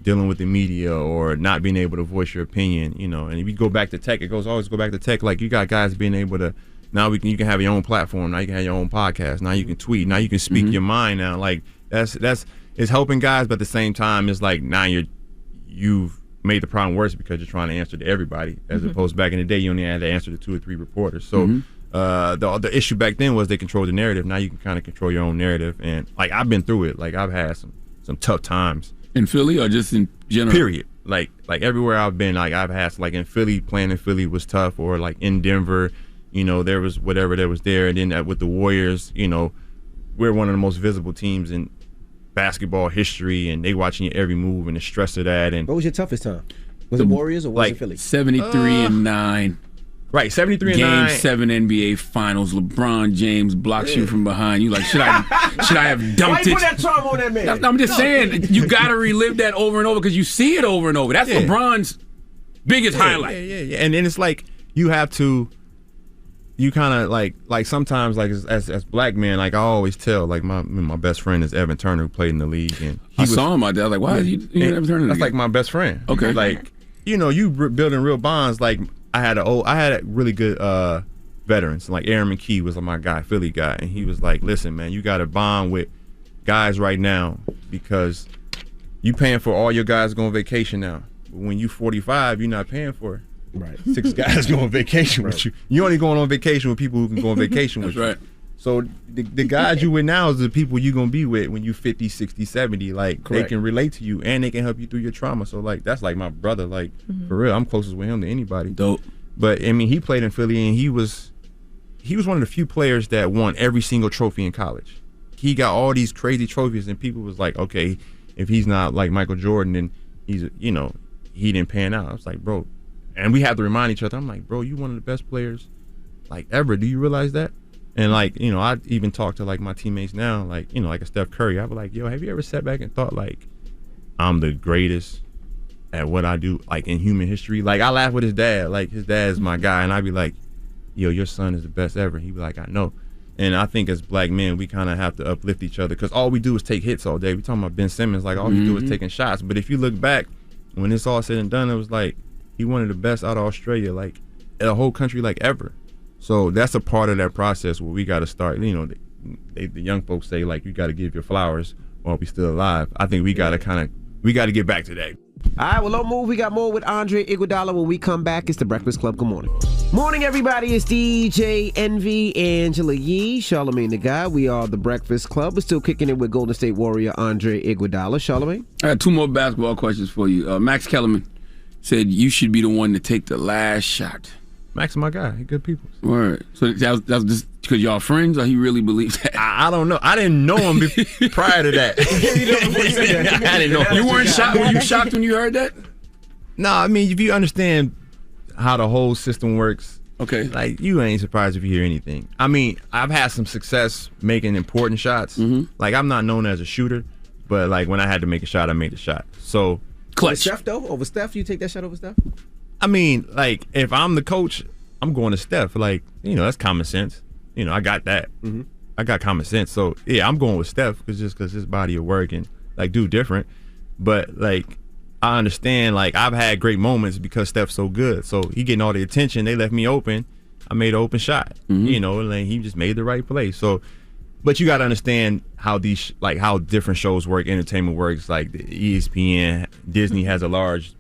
dealing with the media or not being able to voice your opinion, and if you go back to tech, always go back to tech. Like, you got guys being able to, now you can have your own platform, now you can have your own podcast, now you can tweet, now you can speak your mind now. Like, it's helping guys, but at the same time, it's like now you've made the problem worse because you're trying to answer to everybody, as opposed to back in the day, you only had to answer to 2 or 3 reporters. So the issue back then was they controlled the narrative. Now you can kind of control your own narrative, and like, I've been through it. Like, I've had some tough times in Philly, or just in general. Period. Like everywhere I've been, like, I've had, like, in Philly, playing in Philly was tough, or like in Denver, there was whatever that was there, and then with the Warriors, we're one of the most visible teams in basketball history, and they watching your every move and the stress of that. And what was your toughest time? Was it Warriors or was it Philly? 73-9. Right, 73-9. Game 7 NBA Finals. LeBron James blocks you from behind. You like, should I have dumped it? Why you put that trauma on that man? I'm just saying, you got to relive that over and over because you see it over and over. That's LeBron's biggest highlight. Yeah. And then it's like, you have to you kind of like sometimes like as black men, like I always tell, like my best friend is Evan Turner, who played in the league, and I saw him out there. I was like, why is you Evan Turner? That's like my best friend. Okay, like you building real bonds. Like I had really good veterans. Like Aaron McKee was my guy, Philly guy, and he was like, listen, man, you got to bond with guys right now because you paying for all your guys going on vacation now. But when you 45, you're not paying for it. Right. 6 guys go on vacation with you. You only going on vacation with people who can go on vacation with you. Right. So the guys you with now is the people you're going to be with when you 50, 60, 70. Like, Correct. they can relate to you and they can help you through your trauma. So, like, that's like my brother. Like, for real, I'm closest with him than anybody. Dope. But, I mean, he played in Philly, and he was one of the few players that won every single trophy in college. He got all these crazy trophies, and people was like, okay, if he's not like Michael Jordan, then he's, he didn't pan out. I was like, bro. And we have to remind each other. I'm like, bro, you one of the best players, like, ever. Do you realize that? And, like, I even talk to, like, my teammates now, like, like a Steph Curry. I was like, yo, have you ever sat back and thought, like, I'm the greatest at what I do, like, in human history? Like, I laugh with his dad. Like, his dad is my guy. And I'd be like, yo, your son is the best ever. He'd be like, I know. And I think as black men, we kind of have to uplift each other because all we do is take hits all day. We talking about Ben Simmons. Like, all we do is taking shots. But if you look back, when it's all said and done, it was like, he one of the best out of Australia, like, in the whole country, like, ever. So that's a part of that process where we got to start, the young folks say, like, you got to give your flowers while we still alive. I think we got to get back to that. All right, well, don't move. We got more with Andre Iguodala when we come back. It's the Breakfast Club. Good morning. Morning, everybody. It's DJ Envy, Angela Yee, Charlamagne the Guy. We are the Breakfast Club. We're still kicking it with Golden State Warrior Andre Iguodala. Charlamagne? I got 2 more basketball questions for you. Max Kellerman said you should be the one to take the last shot. Max is my guy. He good people. Word. So that was just because y'all friends, or he really believes that? I don't know. I didn't know him prior to that. I didn't know. You weren't shocked? Were you shocked when you heard that? No, I mean, if you understand how the whole system works, okay, like, you ain't surprised if you hear anything. I mean, I've had some success making important shots. Like, I'm not known as a shooter, but, like, when I had to make a shot, I made a shot. So, clutch. Over Steph, though? Over Steph? You take that shot over Steph? I mean, like, if I'm the coach, I'm going to Steph. Like, that's common sense. I got that. I got common sense. So, yeah, I'm going with Steph because his body of work and, like, do different. But, like, I understand, like, I've had great moments because Steph's so good. So he getting all the attention. They left me open. I made an open shot. And he just made the right play. So, but you got to understand how how different shows work, entertainment works. Like, the ESPN, Disney has a large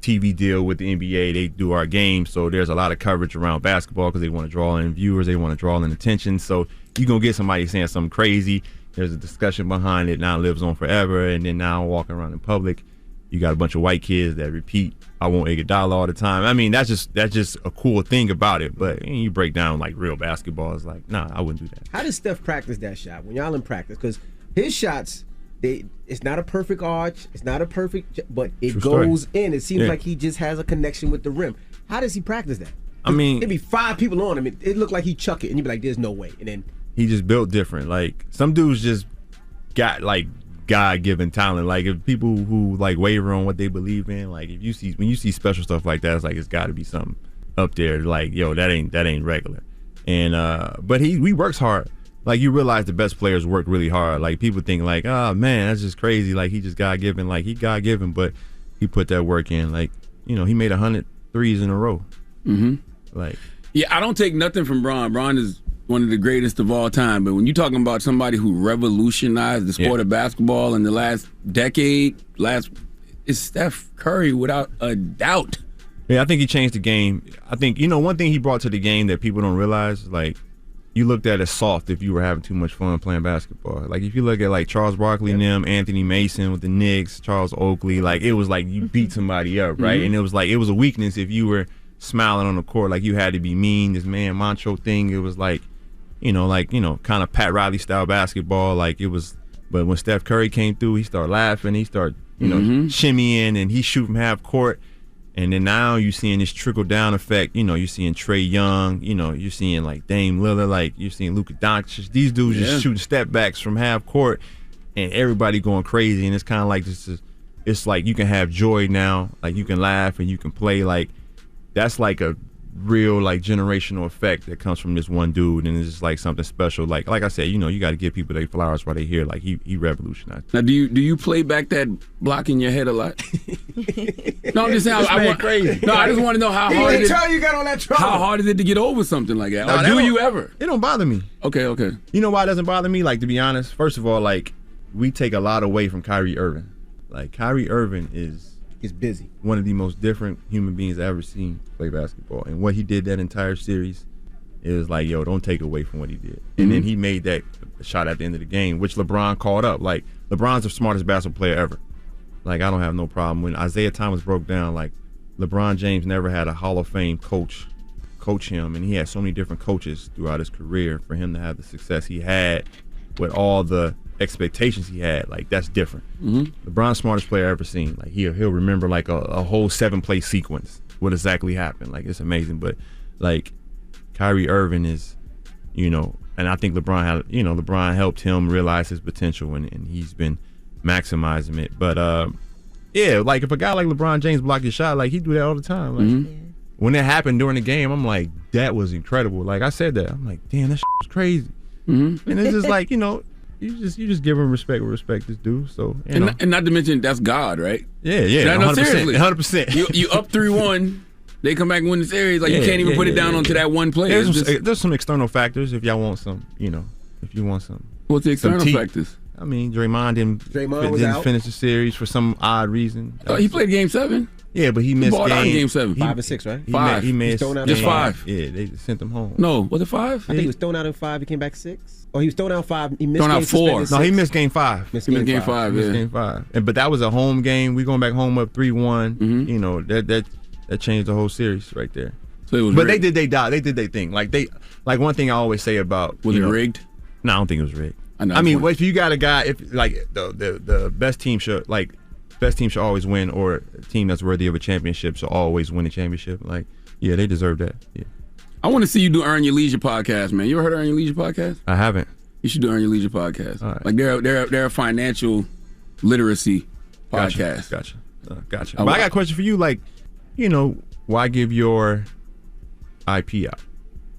TV deal with the NBA. They do our games, so there's a lot of coverage around basketball because they want to draw in viewers, they want to draw in attention. So you're going to get somebody saying something crazy. There's a discussion behind it. Now it lives on forever. And then now walking around in public, you got a bunch of white kids that repeat, I want Iguodala all the time. I mean, that's just a cool thing about it. But you break down, like, real basketball, it's like, nah, I wouldn't do that. How does Steph practice that shot when y'all in practice? Because his shots, it's not a perfect arch, it's not a perfect, but it goes in. It seems like he just has a connection with the rim. How does he practice that? I mean, it'd be 5 people on him. It looked like he chuck it, and you'd be like, "There's no way." And then he just built different. Like, some dudes just got, like, God-given talent. Like, if people who, like, waver on what they believe in, like, when you see special stuff like that, it's like, it's got to be something up there. Like, yo, that ain't regular. And but he works hard. Like, you realize the best players work really hard. Like, people think, like, oh, man, that's just crazy. Like, he just God-given. Like, he God-given, but he put that work in. Like, he made 100 threes in a row. Like, yeah, I don't take nothing from Bron. Bron is one of the greatest of all time. But when you're talking about somebody who revolutionized the sport of basketball in the last decade, it's Steph Curry without a doubt. Yeah, I think he changed the game. I think, one thing he brought to the game that people don't realize, like, you looked at as soft if you were having too much fun playing basketball. Like, if you look at, like, Charles Barkley and them, Anthony Mason with the Knicks, Charles Oakley, like, it was like you beat somebody up, right? And it was like, it was a weakness if you were smiling on the court. Like, you had to be mean, this man macho thing. It was like, kind of Pat Riley style basketball. Like, it was, but when Steph Curry came through, he started laughing, he started, shimmying, and he shoot from half court. And then now you're seeing this trickle-down effect. You're seeing Trae Young. You're seeing, like, Dame Lillard. Like, you're seeing Luka Doncic. These dudes just shooting step-backs from half court, and everybody going crazy. And it's kind of like it's like you can have joy now. Like, you can laugh and you can play. Like, that's like a real like generational effect that comes from this one dude, and it's just like something special. Like I said, you got to give people their flowers while they here. Like he revolutionized. Now, do you play back that block in your head a lot? No, I'm just saying. I crazy. No, I just want to know how He hard didn't it tell you got on that trouble. how hard is it to get over something like that? No, Or that do don't- you ever? It don't bother me. Okay. You know why it doesn't bother me? Like, to be honest, first of all, like, we take a lot away from Kyrie Irving. Like, Kyrie Irving is busy. One of the most different human beings I've ever seen play basketball. And what he did that entire series, it was like, yo, don't take away from what he did. And then he made that shot at the end of the game, which LeBron called up. Like, LeBron's the smartest basketball player ever. Like, I don't have no problem. When Isaiah Thomas broke down, like, LeBron James never had a Hall of Fame coach him, and he had so many different coaches throughout his career for him to have the success he had with all the expectations he had. Like, that's different. LeBron's smartest player I ever seen. Like, he'll remember like a whole 7-play sequence, what exactly happened. Like, it's amazing. But like, Kyrie Irving is, and I think LeBron helped him realize his potential, and he's been maximizing it. But yeah, like if a guy like LeBron James blocked his shot, like he do that all the time. Like when it happened during the game, I'm like, that was incredible. Like I said that, I'm like, damn, that shit was crazy. And it's just like, you just give him respect where respect is due. So And not to mention that's God, right? Yeah, No, 100%, seriously, 100%. You up 3-1. They come back and win the series. Like, you can't even put it down onto that one play. There's some external factors if y'all want some, if you want some. What's the external tea. factors? I mean, Draymond didn't finish the series for some odd reason. He played Game 7. Yeah, but he missed Game 7. 5 and 6, right? He missed thrown out just in 5. Yeah, they sent him home. No, was it 5? I think he was thrown out in 5. He came back 6. Or he was thrown out 5. He missed Thrown out game 4. suspended No, he 6. missed game 5. He missed Game 5. Missed Yeah. game 5. But that was a home game. We going back home up 3-1. That changed the whole series right there. So it was but rigged. they did their thing. Like one thing I always say about Was it rigged? No, I don't think it was rigged. I mean, if you got a guy, if like the best team should always win, or a team that's worthy of a championship should always win a championship. Like, yeah, they deserve that. Yeah. I want to see you do Earn Your Leisure podcast, man. You ever heard of Earn Your Leisure podcast? I haven't. You should do Earn Your Leisure podcast. All right. Like they're a financial literacy podcast. Gotcha. But I got a question for you. Like, why give your IP out?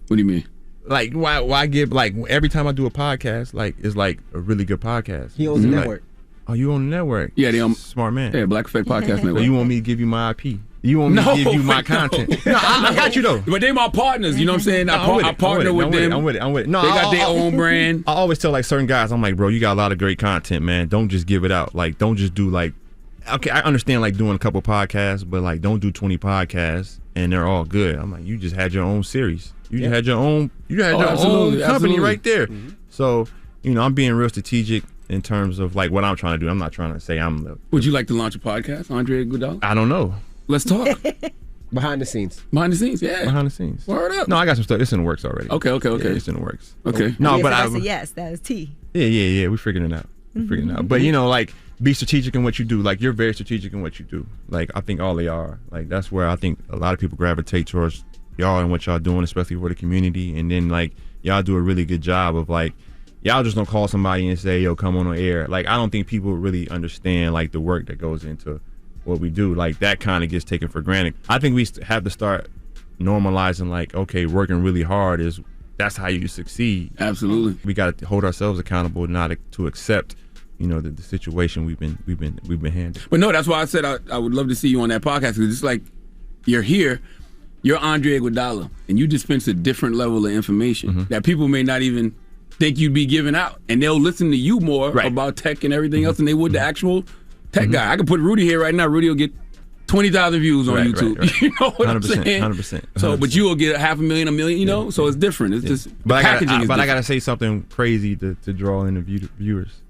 What do you mean? Like, why give, like, every time I do a podcast, like, it's like a really good podcast. He owns the network. Oh, you own the network? Yeah, they smart man. Yeah, Black Effect Podcast So Network. you want me to give you my IP? You want me to give you my content? No, I got you though. But they my partners, you know what I'm saying? I partner with them. I'm with it. No, they got their own brand. I always tell like certain guys, I'm like, bro, you got a lot of great content, man. Don't just give it out. Like, don't just do like, okay, I understand like doing a couple podcasts, but like, don't do 20 podcasts and they're all good. I'm like, you just had your own series. You just had your own. You had your own company right there. So, I'm being real strategic in terms of like what I'm trying to do. I'm not trying to say I'm the. Would you like to launch a podcast, Andre Iguodala? I don't know. Let's talk. Behind the scenes. Behind the scenes, yeah. Behind the scenes. Word up. No, I got some stuff. It's in the works already. Okay. Yeah, it's in the works. Okay. No, Yes, but that's a yes. That is T. Yeah. We're figuring it out. But like, be strategic in what you do. Like, you're very strategic in what you do. Like, I think all they are. Like, that's where I think a lot of people gravitate towards y'all and what y'all doing, especially for the community. And then like, y'all do a really good job of like, y'all just don't call somebody and say, yo, come on air. Like, I don't think people really understand like the work that goes into what we do. Like, that kind of gets taken for granted. I think we have to start normalizing like, okay, working really hard that's how you succeed. Absolutely. We got to hold ourselves accountable, not to accept, the situation we've been handed. But no, that's why I said I would love to see you on that podcast, because it's like you're here, you're Andre Iguodala, and you dispense a different level of information that people may not even think you'd be giving out, and they'll listen to you more about tech and everything else than they would the actual tech guy. I could put Rudy here right now. Rudy will get 20,000 views on YouTube. Right. You know what I'm saying? 100%. So, but you will get 500,000, $1 million. So it's different. It's just But packaging. I gotta say something crazy to draw in the viewers.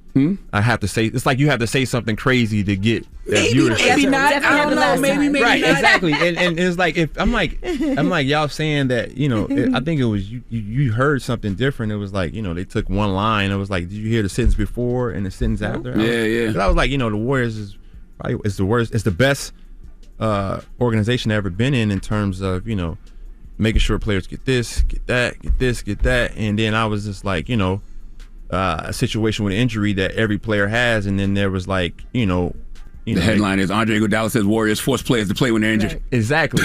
I have to say, it's like you have to say something crazy to get that viewership. Maybe not. I don't know. Maybe right, not. Exactly. And it's like, if I'm like y'all saying that, I think it was you heard something different. It was like, they took one line. It was like, did you hear the sentence before and the sentence after? Yeah. But I was like, the Warriors is the worst. It's the best organization I've ever been in terms of, making sure players get this, get that, get this, get that. And then I was just like, a situation with an injury that every player has, and then there was like, the headline is Andre Iguodala says Warriors force players to play when they're injured. Right. Exactly.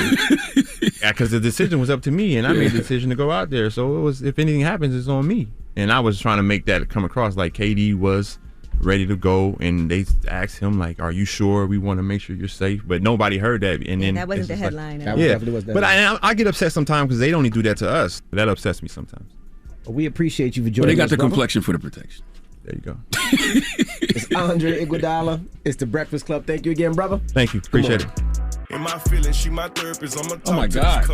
because the decision was up to me, and I made the decision to go out there. So it was, if anything happens, it's on me. And I was trying to make that come across like KD was ready to go, and they asked him like, "Are you sure? We want to make sure you're safe." But nobody heard that, and then that wasn't the headline. That definitely was that. But I get upset sometimes because they don't do that to us. That upsets me sometimes. Well, we appreciate you for But joining us. they got the brother. complexion for the protection. There you go. It's Andre Iguodala. It's the Breakfast Club. Thank you again, brother. Thank you. Appreciate it. In my feelings, she my therapist. I'm a Oh my God.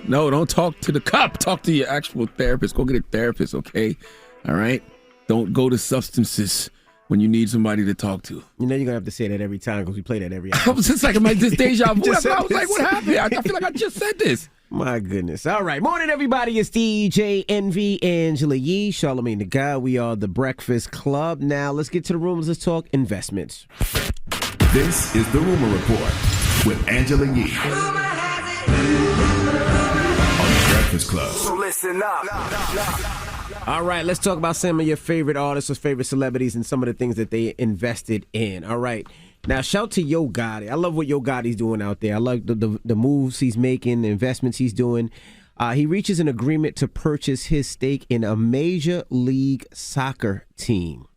No, don't talk to the cup. Talk to your actual therapist. Go get a therapist, okay? All right? Don't go to substances when you need somebody to talk to. You know you're gonna have to say that every time because we play that every hour. I was just like, this deja vu. I was Just like, said what happened? I feel like I just said this. My goodness. All right. Morning, everybody. It's DJ Envy, Angela Yee, Charlamagne the Guy. We are the Breakfast Club. Now, let's get to the rumors. Let's talk investments. This is the Rumor Report with Angela Yee on the Breakfast Club. So listen up. All right. Let's talk about some of your favorite artists or favorite celebrities and some of the things that they invested in. All right. Now, shout to Yo Gotti. I love what Yo Gotti's doing out there. I like the moves he's making, the investments he's doing. He reaches an agreement to purchase his stake in a Major League Soccer team.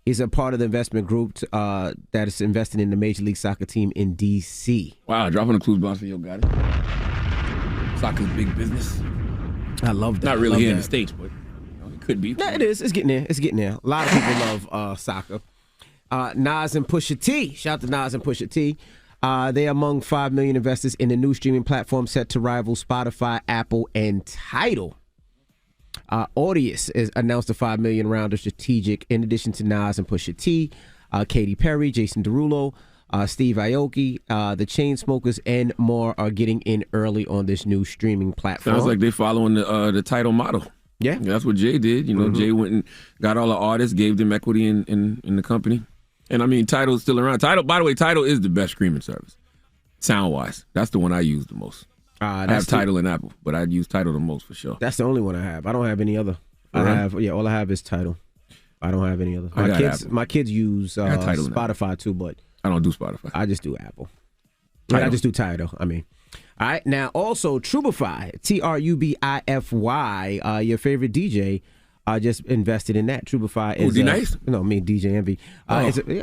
He's a part of the investment group that is invested in the Major League Soccer team in D.C. Wow, dropping the clues box for Yo Gotti. Soccer's big business. I love that. Not really love here in that. the States, but it could be. No, it is. It's getting there. It's getting there. A lot of people love soccer. Nas and Pusha T. Shout out to Nas and Pusha T. They are among 5 million investors in the new streaming platform set to rival Spotify, Apple, and Tidal. Audius has announced a $5 million round of strategic in addition to Nas and Pusha T, Katy Perry, Jason Derulo, Steve Aoki, the Chainsmokers, and more are getting in early on this new streaming platform. Sounds like they're following the Tidal model. Yeah. That's what Jay did. You know, Jay went and got all the artists, gave them equity in the company. And I mean, Tidal's still around. Tidal, by the way, Tidal is the best streaming service, sound-wise. That's the one I use the most. I have Tidal and Apple, but I use Tidal the most for sure. That's the only one I have. I don't have any other. All right. All I have is Tidal. I don't have any other. I got Apple. My kids use Tidal and Spotify too, but I don't do Spotify. I just do Apple. I just do Tidal. I mean, all right. Now, also Trubify, Trubify, your favorite DJ. Just invested in that. Trubify is D-Nice? No, me, DJ Envy.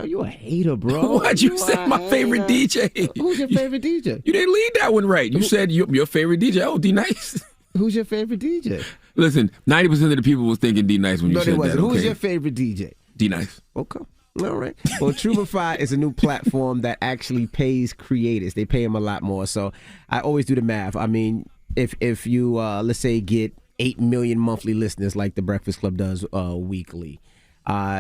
You a hater, bro. What? You said my favorite DJ. Who's your favorite DJ? You didn't lead that one right. You said your favorite DJ. Oh, D-Nice. Who's your favorite DJ? Listen, 90% of the people was thinking D-Nice when you said that. Who's Okay? your favorite DJ? D-Nice. Okay. All right. Well, Trubify is a new platform that actually pays creators. They pay them a lot more. So I always do the math. I mean, if you, let's say, get 8 million monthly listeners like the Breakfast Club does weekly,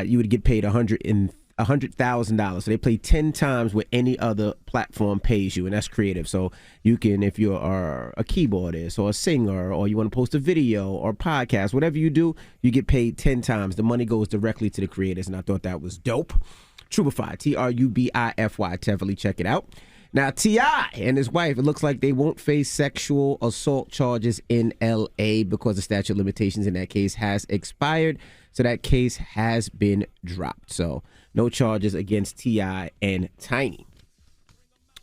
you would get paid $100,000. So they play 10 times what any other platform pays you, and that's creative. So you can, if you are a keyboardist or a singer, or you want to post a video or podcast, whatever you do, you get paid 10 times. The money goes directly to the creators, and I thought that was dope. Trubify, Trubify. Definitely check it out. Now, T.I. and his wife, it looks like they won't face sexual assault charges in L.A. because the statute of limitations in that case has expired. So that case has been dropped. So no charges against T.I. and Tiny.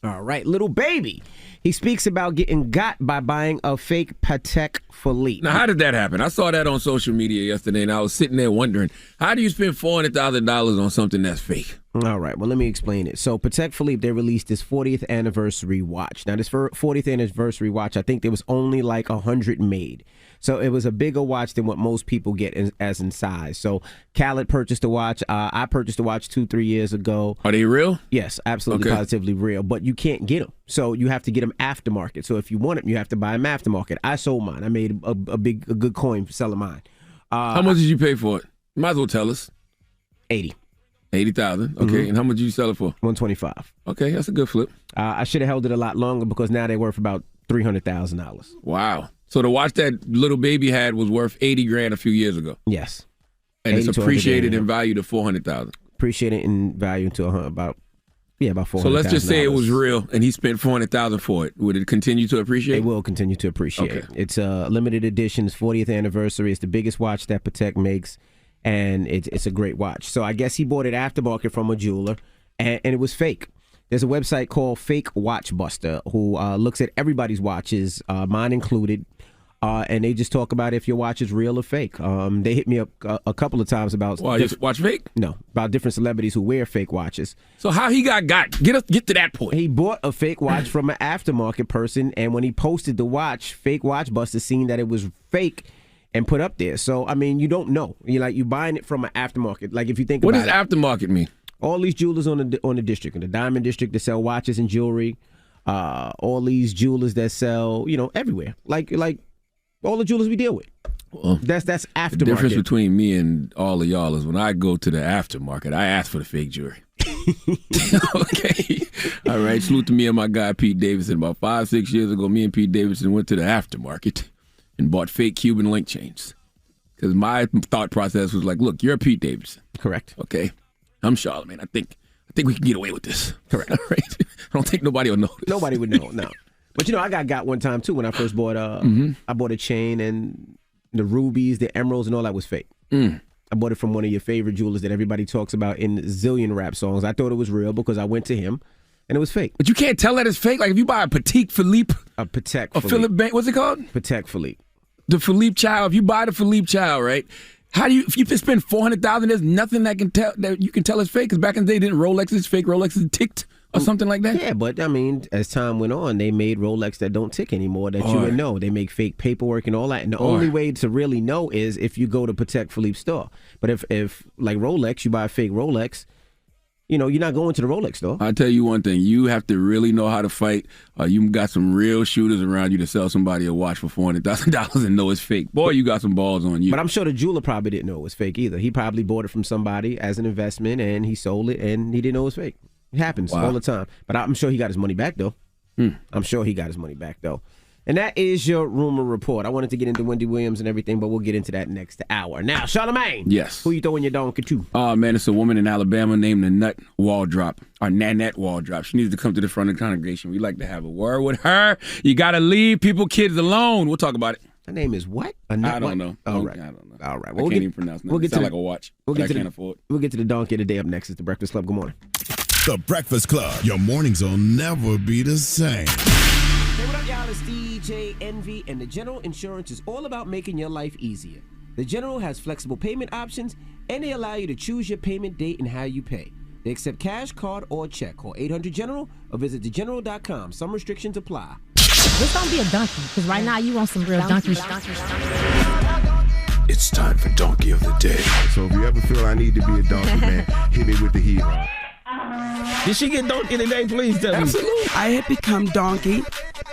All right, Little Baby. He speaks about getting got by buying a fake Patek Philippe. Now, how did that happen? I saw that on social media yesterday, and I was sitting there wondering, how do you spend $400,000 on something that's fake? All right, well, let me explain it. So Patek Philippe, they released this 40th anniversary watch. Now, this 40th anniversary watch, I think there was only like 100 made. So it was a bigger watch than what most people get as in size. So Khaled purchased a watch. I purchased a watch 2-3 years ago. Are they real? Yes, absolutely, Okay. positively real. But you can't get them. So you have to get them aftermarket. So if you want them, you have to buy them aftermarket. I sold mine. I made a good coin for selling mine. How much did you pay for it? Might as well tell us. 80. 80,000. Okay, Mhm. and how much did you sell it for? 125. Okay, that's a good flip. I should have held it a lot longer because now they're worth about $300,000. Wow. So the watch that Little Baby had was worth 80 grand a few years ago. Yes. And it's 80 to 100 appreciated grand. in value to 400,000. Appreciated in value to about $400,000. So let's just say it was real and he spent 400,000 for it. Would it continue to appreciate? It will continue to appreciate. Okay. It's a limited edition. It's 40th anniversary. It's the biggest watch that Patek makes, and it's a great watch. So I guess he bought it aftermarket from a jeweler, and it was fake. There's a website called Fake Watch Buster who looks at everybody's watches, mine included, and they just talk about if your watch is real or fake. They hit me up a couple of times about you watch fake? No, about different celebrities who wear fake watches. So how he got get to that point? He bought a fake watch from an aftermarket person, and when he posted the watch, Fake Watch Buster seen that it was fake and put up there. So I mean, you don't know. You buying it from an aftermarket. Like if you think what about does aftermarket mean? All these jewelers on the district, in the Diamond District, that sell watches and jewelry. All these jewelers that sell, everywhere. Like all the jewelers we deal with. Well, that's aftermarket. The difference between me and all of y'all is when I go to the aftermarket, I ask for the fake jewelry. Okay. All right. Salute to me and my guy Pete Davidson. About 5-6 years ago, me and Pete Davidson went to the aftermarket and bought fake Cuban link chains. Because my thought process was like, look, you're Pete Davidson. Correct. Okay. I'm Charlamagne. I think we can get away with this. Correct. All right. I don't think nobody will know. Nobody would know. No. But I got one time too when I first bought I bought a chain, and the rubies, the emeralds, and all that was fake. I bought it from one of your favorite jewelers that everybody talks about in zillion rap songs. I thought it was real because I went to him, and it was fake. But you can't tell that it's fake. Like if you buy a Patek Philippe, a Philippe, what's it called? Patek Philippe. The Philippe child. If you buy the Philippe child, right? How do you? If you spend $400,000, there's nothing that you can tell it's fake. Because back in the day, didn't Rolexes fake Rolexes ticked or something like that? Yeah, but I mean, as time went on, they made Rolex that don't tick anymore. That you would know. They make fake paperwork and all that. And the only way to really know is if you go to Patek Philippe store. But if like Rolex, you buy a fake Rolex, you're not going to the Rolex store. I'll tell you one thing. You have to really know how to fight. You got some real shooters around you to sell somebody a watch for $400,000 and know it's fake. Boy, you got some balls on you. But I'm sure the jeweler probably didn't know it was fake either. He probably bought it from somebody as an investment, and he sold it, and he didn't know it was fake. It happens all the time. But I'm sure he got his money back, though. I'm sure he got his money back, though. And that is your rumor report. I wanted to get into Wendy Williams and everything, but we'll get into that next hour. Now, Charlamagne. Yes. Who you throwing your donkey to? Oh, man, it's a woman in Alabama named Nanette Waldrop. She needs to come to the front of the congregation. We like to have a word with her. You got to leave kids alone. We'll talk about it. Her name is what? I don't know. All right. I don't know. All right. I can't even pronounce it. It sounds like a watch. I can't afford. We'll get to the donkey today. Up next is The Breakfast Club. Good morning. The Breakfast Club. Your mornings will never be the same. Hey, what up, y'all? It's DJ Envy, and the General Insurance is all about making your life easier. The General has flexible payment options, and they allow you to choose your payment date and how you pay. They accept cash, card, or check. Call 800-GENERAL or visit thegeneral.com. Some restrictions apply. This don't be a donkey, because right now you want some real donkey. It's time for Donkey of the Day. So if you ever feel I need to be a donkey, man, hit me with the heat. Did she get donkey today? Please tell me. Absolutely. I have become donkey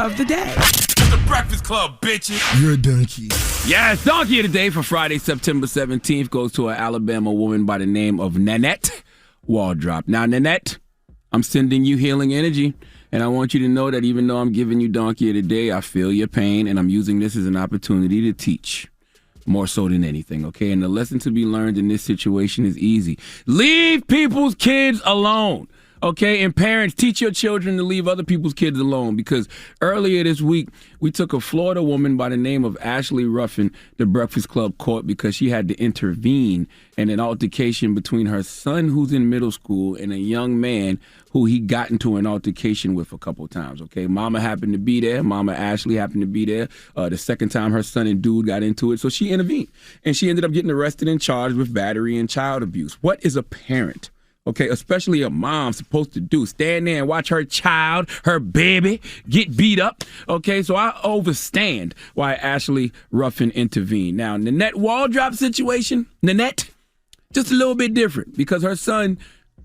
of the day. The Breakfast Club, bitches. You're a donkey. Yes, donkey of the day for Friday, September 17th goes to an Alabama woman by the name of Nanette Waldrop. Now, Nanette, I'm sending you healing energy, and I want you to know that even though I'm giving you donkey of the day, I feel your pain, and I'm using this as an opportunity to teach. More so than anything, okay? And the lesson to be learned in this situation is easy. Leave people's kids alone, okay? And parents, teach your children to leave other people's kids alone, because earlier this week, we took a Florida woman by the name of Ashley Ruffin to Breakfast Club court because she had to intervene in an altercation between her son, who's in middle school, and a young man who he got into an altercation with a couple times, okay? Mama happened to be there. Mama Ashley happened to be there. The second time her son and dude got into it, so she intervened. And she ended up getting arrested and charged with battery and child abuse. What is a parent, okay, especially a mom, supposed to do? Stand there and watch her child, her baby, get beat up, okay? So I understand why Ashley Ruffin intervened. Now, Nanette Waldrop situation, Nanette, just a little bit different because her son,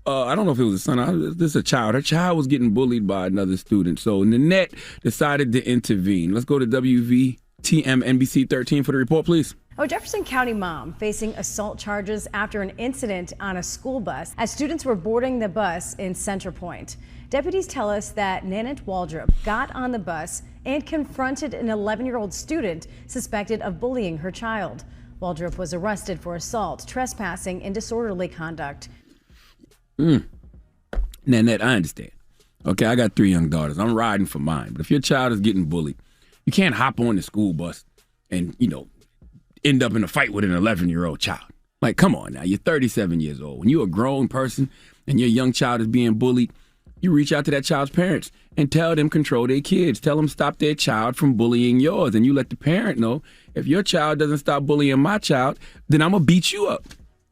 I don't know if it was a son. This is a child. Her child was getting bullied by another student. So Nanette decided to intervene. Let's go to WVTM NBC 13 for the report, please. A Jefferson County mom facing assault charges after an incident on a school bus as students were boarding the bus in Center Point. Deputies tell us that Nanette Waldrop got on the bus and confronted an 11-year-old student suspected of bullying her child. Waldrop was arrested for assault, trespassing, and disorderly conduct. Nanette, I understand. Okay, I got 3 young daughters. I'm riding for mine. But if your child is getting bullied, you can't hop on the school bus and, end up in a fight with an 11-year-old child. Like, come on now. You're 37 years old. When you're a grown person and your young child is being bullied, you reach out to that child's parents and tell them control their kids. Tell them stop their child from bullying yours. And you let the parent know, if your child doesn't stop bullying my child, then I'm going to beat you up.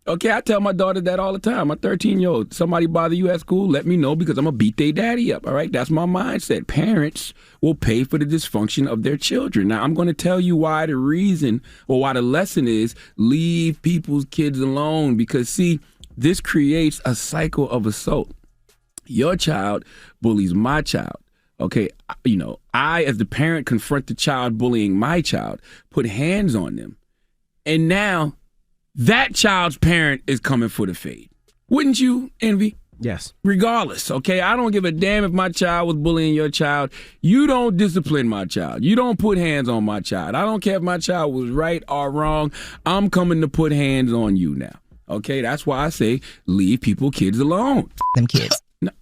Okay, I tell my daughter that all the time. My 13-year-old, somebody bother you at school, let me know because I'm going to beat their daddy up, all right? That's my mindset. Parents will pay for the dysfunction of their children. Now, I'm going to tell you why the reason or why the lesson is leave people's kids alone because, see, this creates a cycle of assault. Your child bullies my child. Okay, I, as the parent, confront the child bullying my child, put hands on them, and now that child's parent is coming for the fade. Wouldn't you, Envy? Yes. Regardless, okay? I don't give a damn if my child was bullying your child. You don't discipline my child. You don't put hands on my child. I don't care if my child was right or wrong. I'm coming to put hands on you now. Okay? That's why I say leave kids alone. Them kids.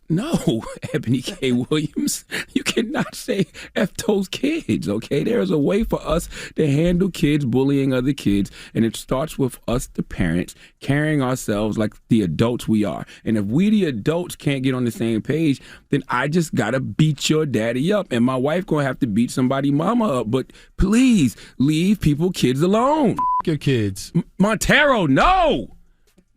No, Ebony K. Williams, you cannot say F those kids, okay? There's a way for us to handle kids bullying other kids, and it starts with us, the parents, carrying ourselves like the adults we are. And if we, the adults, can't get on the same page, then I just got to beat your daddy up, and my wife going to have to beat somebody mama up. But please, leave kids alone. Your kids. Montero, no!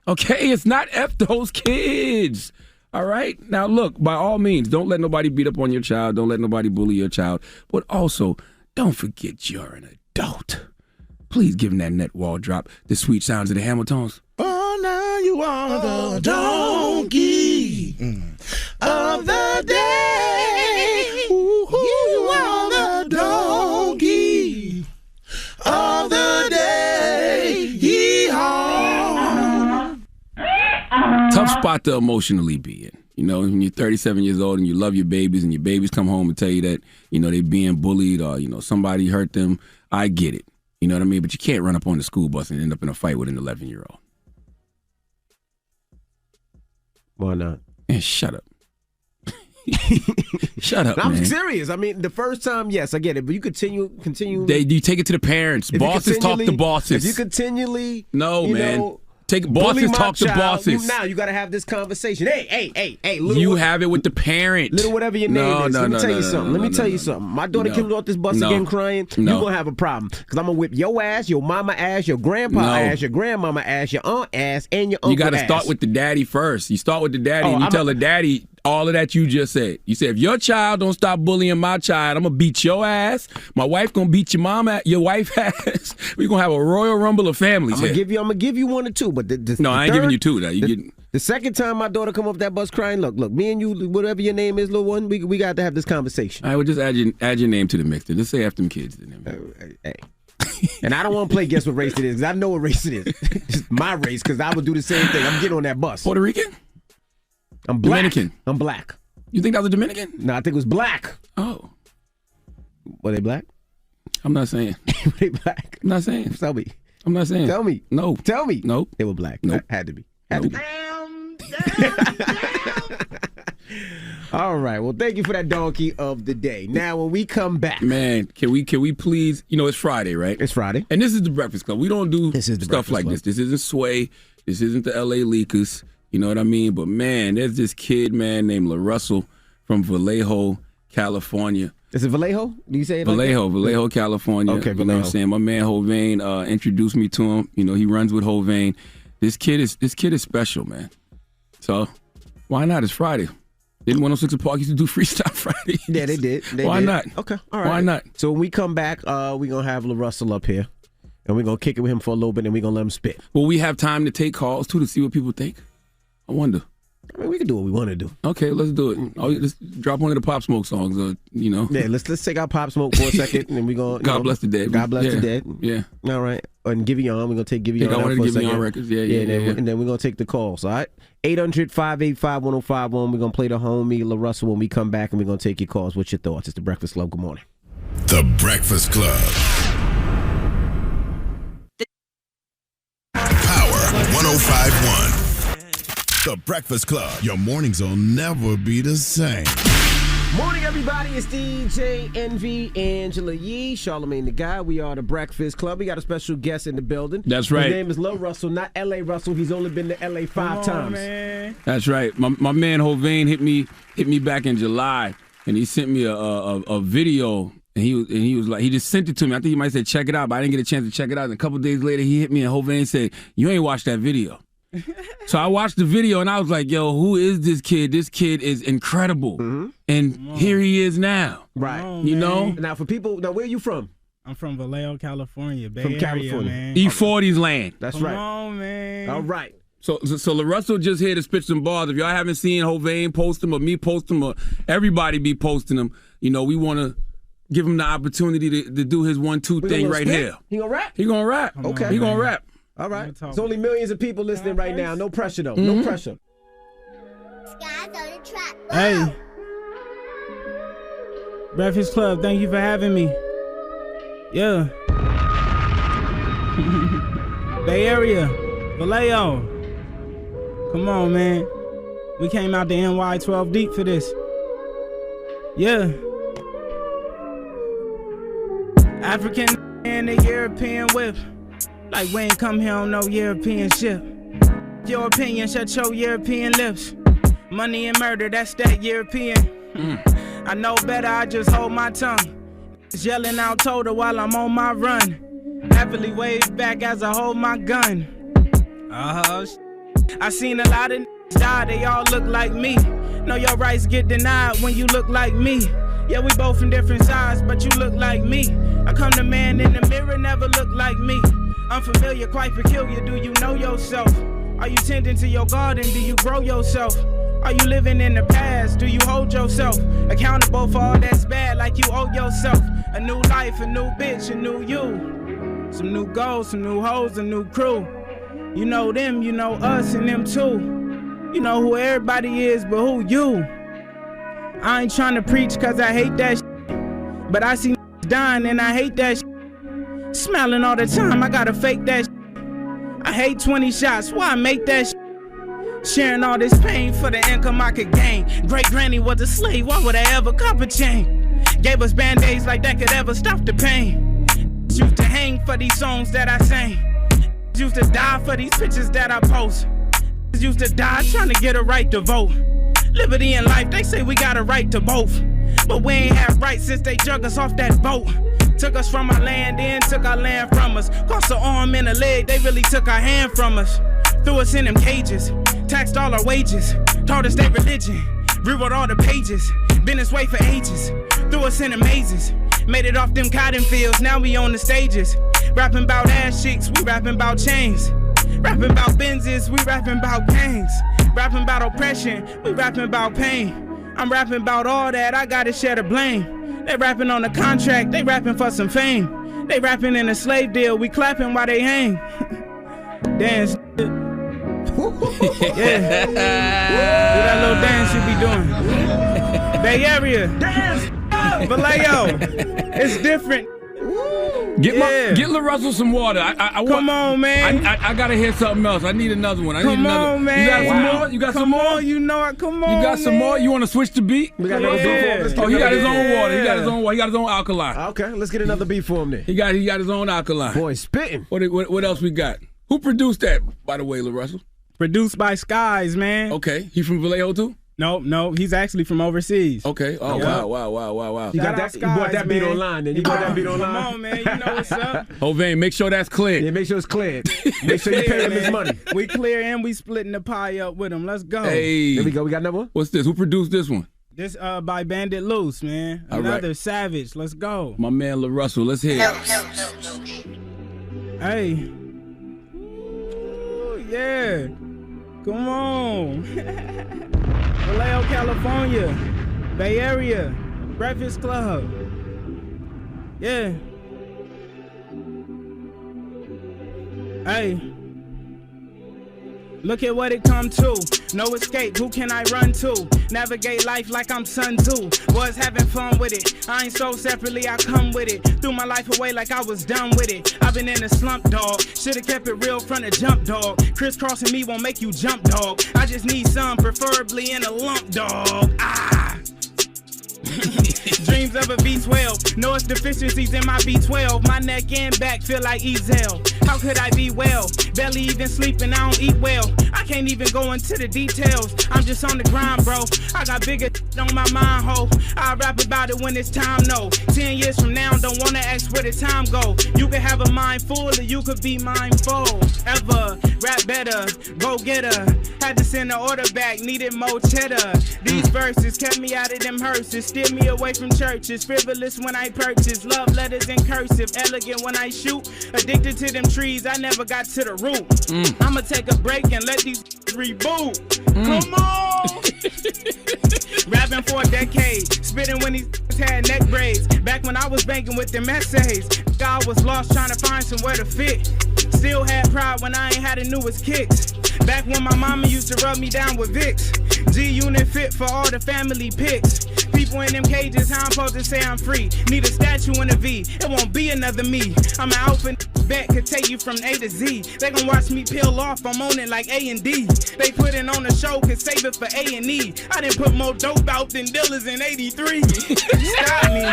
Okay, it's not F those kids. All right? Now, look, by all means, don't let nobody beat up on your child. Don't let nobody bully your child. But also, don't forget you're an adult. Please give him that net wall drop. The sweet sounds of the Hamiltons. Oh, now you are the donkey of the day. Ooh, you are the donkey of the day. Yee-haw. Tough spot to emotionally be in. When you're 37 years old and you love your babies and your babies come home and tell you that, they're being bullied or, somebody hurt them. I get it. You know what I mean? But you can't run up on the school bus and end up in a fight with an 11-year-old. Why not? Man, shut up. Shut up, I'm man. serious. I mean, the first time, yes, I get it. But you continue. You take it to the parents. Bosses talk to bosses. If you continually, man. Take bosses talk to bosses. Now you got to have this conversation. Hey, little. You have it with the parent. Little whatever your name is. Let me tell you something. Let me tell you something. My daughter comes off this bus again crying. You're going to have a problem. Because I'm going to whip your ass, your mama ass, your grandpa ass, your grandmama ass, your aunt ass, and your uncle ass. You got to start with the daddy first. You start with the daddy and you tell the daddy all of that you just said. You said, if your child don't stop bullying my child, I'm going to beat your ass. My wife going to beat your mama, your wife ass. We're going to have a Royal Rumble of families I'm going to give you one or two. But I ain't giving you two. Now. The second time my daughter come off that bus crying, look, me and you, whatever your name is, little one, we got to have this conversation. I would just add your name to the mix. Just say after them kids. Hey. And I don't want to play guess what race it is, because I know what race it is. It's my race, because I would do the same thing. I'm getting on that bus. Puerto Rican? I'm black. Dominican. I'm black. You think that was a Dominican? No, I think it was black. Oh. Were they black? I'm not saying. Were they black? I'm not saying. Tell me. I'm not saying. Tell me. No. Tell me. Nope. They were black. Nope. Had to be. All right. Well, thank you for that donkey of the day. Now, when we come back, man, can we please? It's Friday, right? It's Friday, and this is the Breakfast Club. We don't do stuff like this. This isn't Sway. This isn't the L.A. Leakers. You know what I mean? But man, there's this kid, man, named LaRussell from Vallejo, California. Is it Vallejo? Do you say it? Vallejo, California. Okay, Vallejo. You know what I'm saying? My man Hovain introduced me to him. He runs with Hovain. This kid is special, man. So why not? It's Friday. Didn't 106 Park used to do Freestyle Friday? Yeah, they did. Why not? Okay, all right. Why not? So when we come back, we're going to have LaRussell up here, and we're going to kick it with him for a little bit, and we're going to let him spit. Will we have time to take calls, too, to see what people think? I wonder. I mean, we can do what we want to do. Okay, let's do it. Let's drop one of the Pop Smoke songs, Yeah, let's take our Pop Smoke for a second, and then we're going to... God bless the dead. God bless the dead. Yeah. All right. And Giveon, we're going to take Giveon out one of for the a second. Giveon records. Yeah. And then we're going to take the calls, all right? 800-585-1051. We're going to play the homie LaRussell when we come back, and we're going to take your calls. What's your thoughts? It's The Breakfast Club. Good morning. The Breakfast Club. Power 105.1. The Breakfast Club. Your mornings will never be the same. Morning, everybody. It's DJ Envy, Angela Yee, Charlamagne the Guy. We are the Breakfast Club. We got a special guest in the building. That's right. His name is Lil Russell, not L.A. Russell. He's only been to L.A. five times. Man. That's right. My man Hovain hit me back in July, and he sent me a video, and he was like, he just sent it to me. I think he might say check it out, but I didn't get a chance to check it out. And a couple days later, he hit me, and Hovain said, "You ain't watched that video." So I watched the video, and I was like, "Yo, who is this kid? This kid is incredible." And here he is now. Right. You know? Now, for people, now where are you from? I'm from Vallejo, California. Bay From Area, California. man. E40's land. That's Come right. on, man. All right. So LaRussell just here to spit some bars. If y'all haven't seen Hovain post them or me post them or everybody be posting them, you know, we want to give him the opportunity to do his 1-2 thing right here. He gonna rap? He gonna rap. Okay. He gonna rap. All right. There's only millions of people listening right now. No pressure, though. No pressure. Hey. Breakfast Club, thank you for having me. Yeah. Bay Area, Vallejo. Come on, man. We came out to NY 12 deep for this. Yeah. African and the European whip. Like we ain't come here on no European ship. Your opinion, shut your European lips. Money and murder, that's that European. I know better, I just hold my tongue. Yelling out total while I'm on my run. Happily wave back as I hold my gun. I seen a lot of die, they all look like me. Know your rights get denied when you look like me. Yeah, we both from different sides, but you look like me. I come to man in the mirror, never look like me. Unfamiliar, quite peculiar, do you know yourself? Are you tending to your garden, do you grow yourself? Are you living in the past, do you hold yourself accountable for all that's bad like you owe yourself? A new life, a new bitch, a new you. Some new goals, some new hoes, a new crew. You know them, you know us, and them too. You know who everybody is, but who you? I ain't trying to preach cause I hate that shit, but I see dying and I hate that shit. Smiling all the time, I gotta fake that shit. I hate 20 shots, why I make that shit? Sharing all this pain for the income I could gain. Great granny was a slave, why would I ever cop a chain? Gave us band-aids like that could ever stop the pain. Used to hang for these songs that I sang. Used to die for these pictures that I post. Used to die trying to get a right to vote. Liberty and life, they say we got a right to both. But we ain't have rights since they drug us off that boat. Took us from our land, then took our land from us. Cost an arm and a leg, they really took our hand from us. Threw us in them cages, taxed all our wages. Taught us their religion, rewrote all the pages. Been this way for ages, threw us in the mazes. Made it off them cotton fields, now we on the stages. Rapping about ass cheeks, we rapping about chains. Rapping about Benzes, we rapping about gangs. Rapping about oppression, we rapping about pain. I'm rapping about all that, I gotta share the blame. They rapping on a contract, they rapping for some fame. They rapping in a slave deal, we clapping while they hang. Dance. Yeah. Do that little dance you be doing. Bay Area. Dance. Vallejo. It's different. Get LaRussell some water. Come on, man. I gotta hear something else. I need another one. Come on, man. You got some more? You got some more? On, you know it. Come on. You got some more? You want to switch the beat? We got another beat for him. Oh, he got his own water. He got his own water. He got his own alkaline. Okay, let's get another beat for him then. He got his own alkaline. Boy, spitting. What else we got? Who produced that, by the way, LaRussell? Produced by Skies, man. Okay. He from Vallejo too? No, he's actually from overseas. Okay. Oh, yeah. Wow. You got that? Skies, you bought that beat man. online then. You bought that beat online? Come on, man. You know what's up. Hovain, make sure that's clear. Yeah, make sure it's cleared. Make sure you pay him his money. We clear and we splitting the pie up with him. Let's go. Hey. There we go. We got another one? What's this? Who produced this one? This by Bandit Loose, man. All Another right. Savage. Let's go. My man LaRussell. Let's hear it. Hey. Ooh, yeah. Come on. Vallejo, California. Bay Area. Breakfast Club. Yeah. Hey. Look at what it come to. No escape, who can I run to? Navigate life like I'm Sun Tzu. Was having fun with it. I ain't so separately, I come with it. Threw my life away like I was done with it. I've been in a slump, dog. Should've kept it real from the jump, dog. Crisscrossing me won't make you jump, dog. I just need some, preferably in a lump, dog. Ah. Dreams of a V12. No, it's deficiencies in my B12. My neck and back feel like Ezel. How could I be well? Barely even sleeping, I don't eat well. I can't even go into the details. I'm just on the grind, bro. I got bigger on my mind, ho. I rap about it when it's time, no. 10 years from now, don't wanna ask where the time go. You could have a mind full or you could be mindful. Ever rap better, go get her. Had to send the order back, needed more cheddar. These verses kept me out of them hearses, steered me away from churches. Frivolous when I purchase, love letters in cursive, elegant when I shoot. Addicted to them trees, I never got to the root. I'ma take a break and let these reboot. Come on! Rapping for a decade, spitting when these had neck braids. Back when I was banking with them essays, God was lost trying to find somewhere to fit. Still had pride when I ain't had the newest kicks. Back when my mama used to rub me down with Vicks. G-Unit fit for all the family pics. People in them cages, how I'm supposed to say I'm free? Need a statue and a V, it won't be another me. I'm an outfit bet, could take you from A to Z. They gon' watch me peel off, I'm on it like A&D. They put it on the show, could save it for A&E. I didn't put more dope out than dealers in 83. Stop me,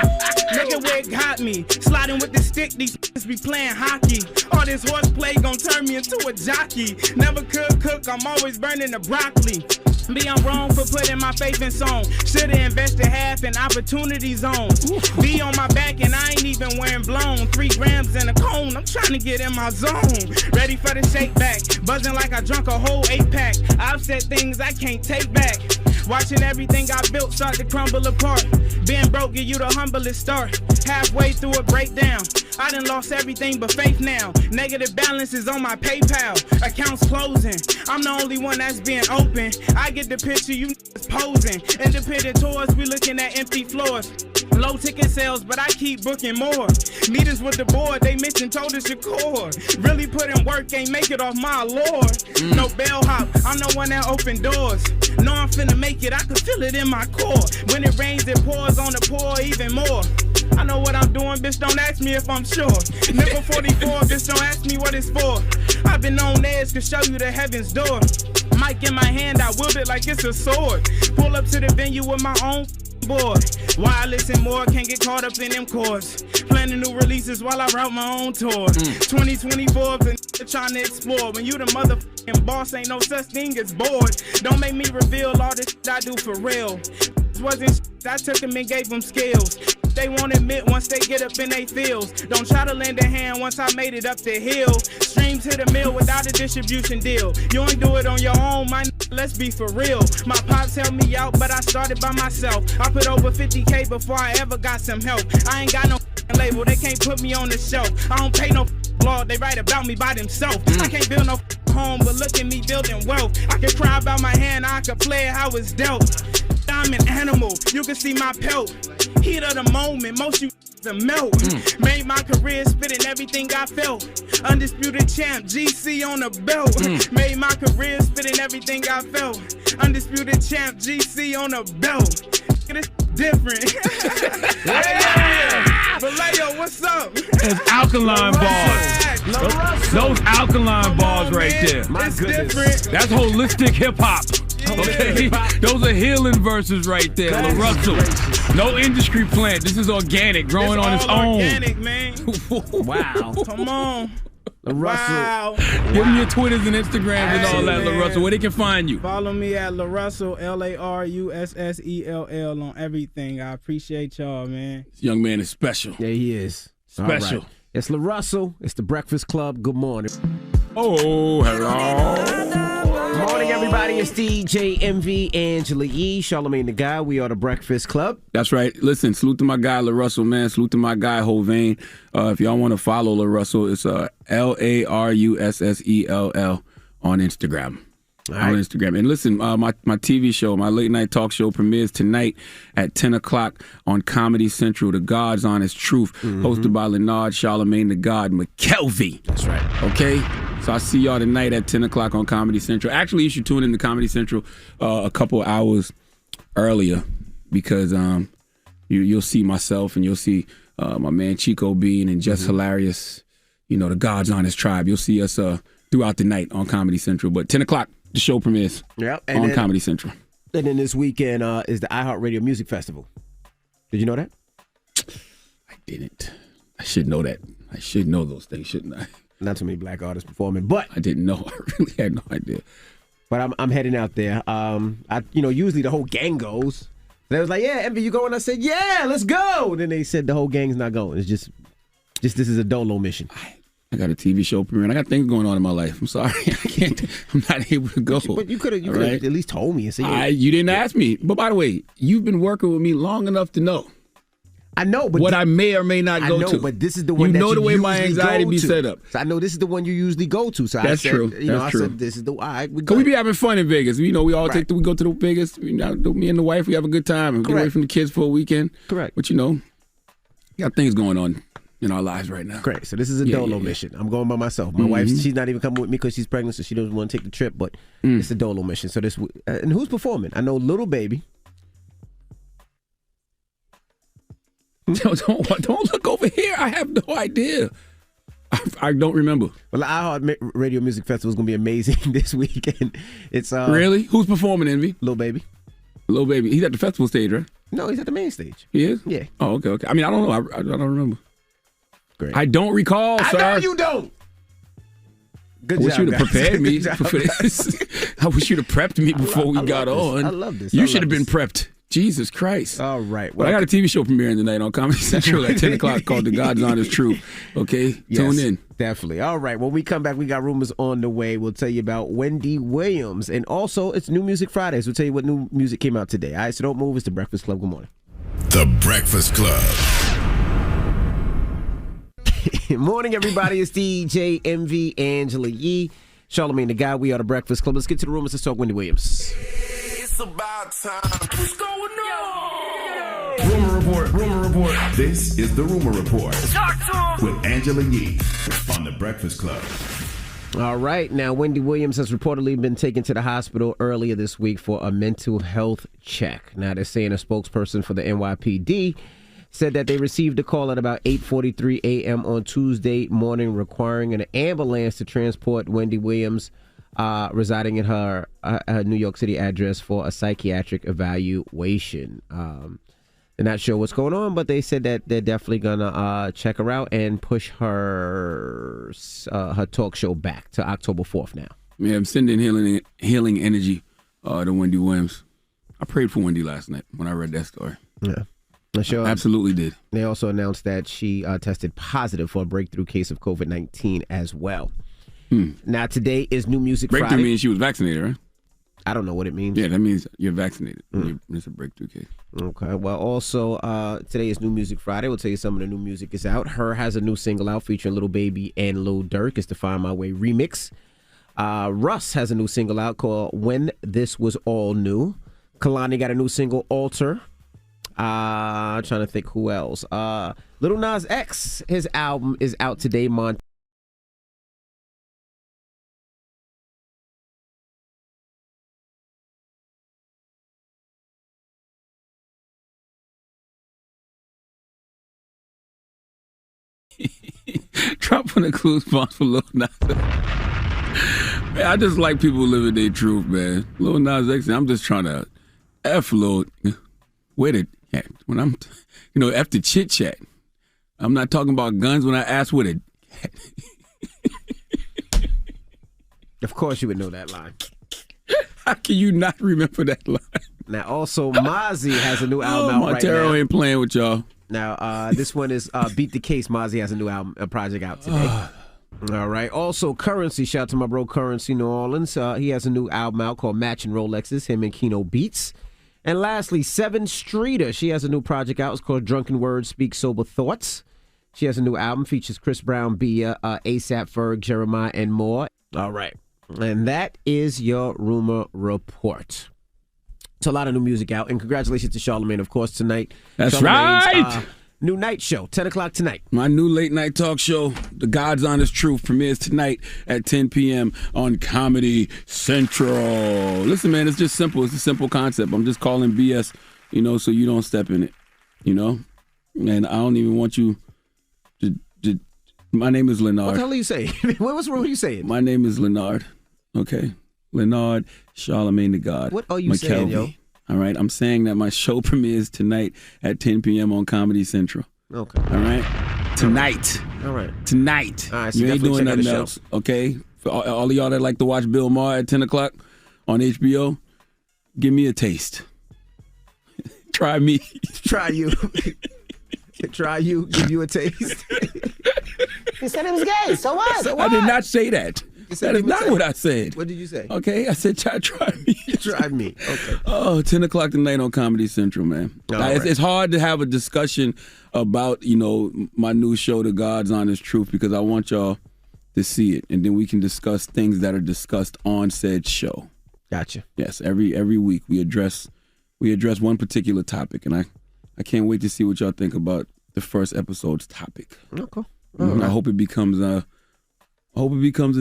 look at where it got me. Sliding with the stick, these be playing hockey. All this horseplay gon' turn me into a jockey. Never could cook, I'm always burning the broccoli. Be I'm wrong for putting my faith in song. Shoulda invested half in opportunity zones. Be on my back and I ain't even wearing blown. 3 grams in a cone, I'm trying to get in my zone. Ready for the shake back, buzzing like I drunk a whole 8-pack. I've said things I can't take back. Watching everything I built start to crumble apart. Being broke give you the humblest start. Halfway through a breakdown, I done lost everything but faith now. Negative balance is on my PayPal. Accounts closing, I'm the only one that's being open. I get the picture, you posing. Independent tours, we looking at empty floors. Low ticket sales, but I keep booking more. Meetings with the board, they mentioned told us your core. Really put in work, ain't make it off my lord. No bellhop, I'm the one that open doors. Know I'm finna make it, I can feel it in my core. When it rains, it pours on the poor even more. I know what I'm doing, bitch, don't ask me if I'm sure. Nickel 44, bitch, don't ask me what it's for. I've been on edge to show you the heaven's door. Mic in my hand, I wield it like it's a sword. Pull up to the venue with my own board. Why I listen more, can't get caught up in them chords. Planning new releases while I route my own tour. 2024, been trying to explore. When you the motherfucking boss, ain't no such thing as bored. Don't make me reveal all this shit I do for real. This wasn't shit, I took them and gave them skills. They won't admit once they get up in they fields. Don't try to lend a hand once I made it up the hill. Streams hit a mill without a distribution deal. You ain't do it on your own, my let's be for real. My pops helped me out, but I started by myself. I put over 50K before I ever got some help. I ain't got no label, they can't put me on the shelf. I don't pay no blog, they write about me by themselves. I can't build no home, but look at me building wealth. I can cry about my hand, I can play it how it's dealt. I'm an animal, you can see my pelt. Heat of the moment, most you the melt. Made my career spitting everything I felt. Undisputed champ, GC on the belt. Made my career spitting everything I felt. Undisputed champ, GC on the belt. It's different. Vallejo, what's up? It's alkaline bars. Those alkaline bars right there. My goodness. That's holistic hip hop. Okay, those are healing verses right there. LaRussell, no industry plant. This is organic, growing on its own. Organic, man. Wow. Come on. LaRussell. Wow. Give me your Twitters and Instagrams and all that, man. LaRussell. Where they can find you? Follow me at LaRussell, LaRussell on everything. I appreciate y'all, man. This young man is special. Yeah, he is. Special. Right. It's LaRussell. It's the Breakfast Club. Good morning. Oh, hello. Good morning, everybody. It's DJ MV, Angela E, Charlamagne the Guy. We are the Breakfast Club. That's right. Listen, salute to my guy, LaRussell, man. Salute to my guy, Hovain. If y'all want to follow LaRussell, it's LaRussell on Instagram. Right. On Instagram. And listen, my TV show, my late night talk show premieres tonight at 10 o'clock on Comedy Central, The God's Honest Truth, hosted by Leonard Charlamagne the God McKelvey. That's right. Okay? So I see y'all tonight at 10 o'clock on Comedy Central. Actually, you should tune in to Comedy Central a couple hours earlier because you'll see myself and you'll see my man Chico Bean and Just Hilarious, the God's Honest Tribe. You'll see us throughout the night on Comedy Central. But 10 o'clock, the show premieres on Comedy Central. And then this weekend is the iHeartRadio Music Festival. Did you know that? I didn't. I should know that. I should know those things, shouldn't I? Not too many black artists performing, but I didn't know. I really had no idea. But I'm heading out there. Usually the whole gang goes. They was like, yeah, Envy, you going? I said, yeah, let's go. And then they said the whole gang's not going. It's just this is a dolo mission. I got a TV show premiere. I got things going on in my life. I'm sorry. I'm not able to go. But you could have at least told me and said, you didn't ask me. But by the way, you've been working with me long enough to know. I know, but what I may or may not go to. But this is the one you know the way my anxiety be set up. So I know this is the one you usually go to. So that's true. I said this is the one. Because we be having fun in Vegas. We we all we go to the Vegas. Me and the wife, we have a good time and get away from the kids for a weekend. Correct. But we got things going on in our lives right now. Great. So this is a dolo mission. I'm going by myself. My wife, she's not even coming with me because she's pregnant, so she doesn't want to take the trip. But it's a dolo mission. So this and who's performing? I know Little Baby. Don't look over here. I have no idea. I don't remember. Well, the iHeart Radio Music Festival is going to be amazing this weekend. It's really? Who's performing, Envy? Lil Baby. Lil Baby. He's at the festival stage, right? No, he's at the main stage. He is? Yeah. Oh, okay. I mean, I don't know. I don't remember. Great. I don't recall, sir. I know you don't. Good job, I wish you'd have prepared me job, for this. I wish you'd have prepped me before we got on. I love this. You should have been prepped. Jesus Christ. All right. Well, I got a TV show premiering tonight on Comedy Central at 10 o'clock called The God's Honest Truth. Okay? Yes, tune in. Definitely. All right. When we come back, we got rumors on the way. We'll tell you about Wendy Williams. And also, it's New Music Fridays. We'll tell you what new music came out today. All right, so don't move. It's The Breakfast Club. Good morning. The Breakfast Club. Morning, everybody. It's DJ Envy, Angela Yee, Charlamagne the Guy. We are The Breakfast Club. Let's get to the rumors. Let's talk Wendy Williams. It's about time. What's going on? Rumor report. This is the Rumor Report with Angela Yee on The Breakfast Club. All right. Now, Wendy Williams has reportedly been taken to the hospital earlier this week for a mental health check. Now, they're saying a spokesperson for the NYPD said that they received a call at about 8:43 a.m. on Tuesday morning requiring an ambulance to transport Wendy Williams residing in her New York City address for a psychiatric evaluation. They're not sure what's going on, but they said that they're definitely gonna check her out and push her talk show back to October 4th now. Yeah, I'm sending healing energy to Wendy Williams. I prayed for Wendy last night when I read that story. Yeah. Sure. Absolutely did. They also announced that she tested positive for a breakthrough case of COVID-19 as well. Now, today is New Music Friday. Breakthrough means she was vaccinated, right? I don't know what it means. Yeah, that means you're vaccinated. It's a breakthrough case. Okay. Well, also, today is New Music Friday. We'll tell you some of the new music is out. Her has a new single out featuring Lil Baby and Lil Durk. It's the Find My Way remix. Russ has a new single out called When This Was All New. Kalani got a new single, Alter. Trying to think who else. Lil Nas X, his album is out today. Dropping a clue sponsor for Lil Nas X. Man, I just like people living their truth, man. Lil Nas X, I'm just trying to F Lil. Where did when I'm, F the chit chat. I'm not talking about guns when I ask with it. Of course, you would know that line. How can you not remember that line? Now, also, Mozzie has a new album out right now. Montero ain't playing with y'all. Now, this one is Beat the Case. Mozzie has a new album, a project out today. All right. Also, Currency. Shout out to my bro Currency, New Orleans. He has a new album out called Matching Rolexes, him and Keno Beats. And lastly, Seven Streeter. She has a new project out. It's called Drunken Words Speak Sober Thoughts. She has a new album, features Chris Brown, Bia, ASAP Ferg, Jeremiah, and more. All right. And that is your Rumor Report. It's a lot of new music out. And congratulations to Charlamagne, of course, tonight. That's right. New night show, 10 o'clock tonight. My new late night talk show, The God's Honest Truth, premieres tonight at 10 p.m. on Comedy Central. Listen, man, it's just simple. It's a simple concept. I'm just calling BS, so you don't step in it, And I don't even want you to my name is Leonard. What the hell are you saying? What's wrong with you saying? My name is Leonard, okay? Leonard Charlamagne the God. What are you saying, yo? All right, I'm saying that my show premieres tonight at 10 p.m. on Comedy Central. Okay. All right? Tonight. All right. Tonight. All right, so you ain't definitely doing check out the nothing show. else, okay? For all of y'all that like to watch Bill Maher at 10 o'clock on HBO, give me a taste. Try me. Try you. Try you. Give you a taste. He said it was gay. So what? I did not say that. said That is give me a not taste. what I said. What did you say? Okay, I said try me. Try me. Okay. Oh, 10 o'clock tonight on Comedy Central, man. All It's, right. it's hard to have a discussion about, my new show, The God's Honest Truth, because I want y'all to see it, and then we can discuss things that are discussed on said show. Gotcha. Yes, every week we address one particular topic, and I can't wait to see what y'all think about the first episode's topic. Okay. I hope it becomes a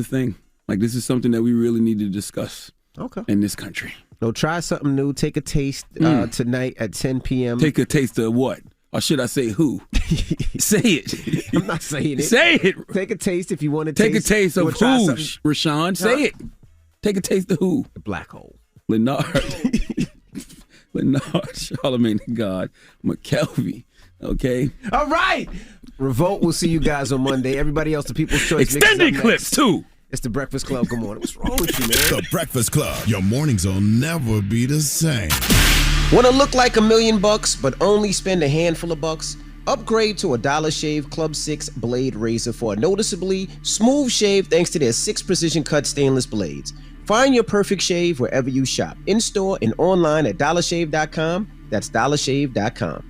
thing. Like, this is something that we really need to discuss. Okay. In this country. So try something new. Take a taste tonight at 10 p.m. Take a taste of what? Or should I say who? Say it. I'm not saying it. Say it. Take a taste if you want to Take a taste of You wanna try who, something? Rashawn? Say it. Take a taste of who? The black hole. Leonard. Charlamagne the God. McKelvey. Okay? All right. Revolt. We'll see you guys on Monday. Everybody else, the People's Choice. Extended clips, too. It's the Breakfast Club. Good morning. What's wrong with you, man? The Breakfast Club. Your mornings will never be the same. Want to look like $1 million but only spend a handful of bucks? Upgrade to a Dollar Shave Club 6 blade razor for a noticeably smooth shave thanks to their 6 precision cut stainless blades. Find your perfect shave wherever you shop, in-store and online at dollarshave.com. That's dollarshave.com.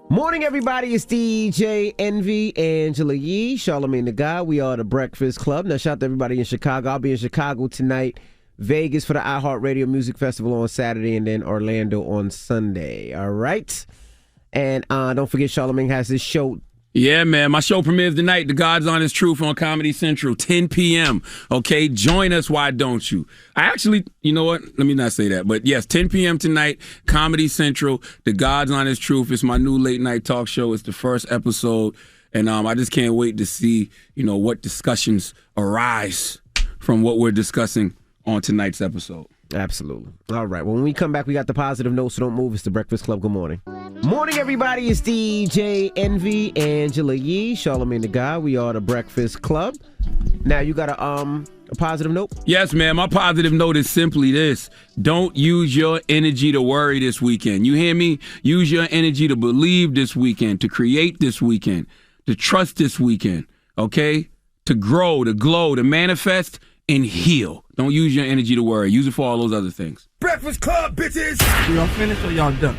Morning, everybody. It's DJ Envy, Angela Yee, Charlamagne the God. We are the Breakfast Club. Now, shout out to everybody in Chicago. I'll be in Chicago tonight, Vegas for the iHeartRadio Music Festival on Saturday, and then Orlando on Sunday. All right? And don't forget, Charlamagne has his show. Yeah, man. My show premieres tonight, The God's Honest Truth on Comedy Central, 10 p.m. Okay? Join us, why don't you? I actually, you know what? Let me not say that. But yes, 10 p.m. tonight, Comedy Central, The God's Honest Truth. It's my new late night talk show. It's the first episode. And I just can't wait to see, what discussions arise from what we're discussing on tonight's episode. Absolutely. All right. Well, when we come back, we got the positive note, so don't move. It's the Breakfast Club. Good morning. Morning, everybody. It's DJ Envy, Angela Yee, Charlamagne the God. We are the Breakfast Club. Now, you got a positive note? Yes, man. My positive note is simply this. Don't use your energy to worry this weekend. You hear me? Use your energy to believe this weekend, to create this weekend, to trust this weekend, okay? To grow, to glow, to manifest, and heal. Don't use your energy to worry. Use it for all those other things. Breakfast Club, bitches! Y'all finished or y'all done?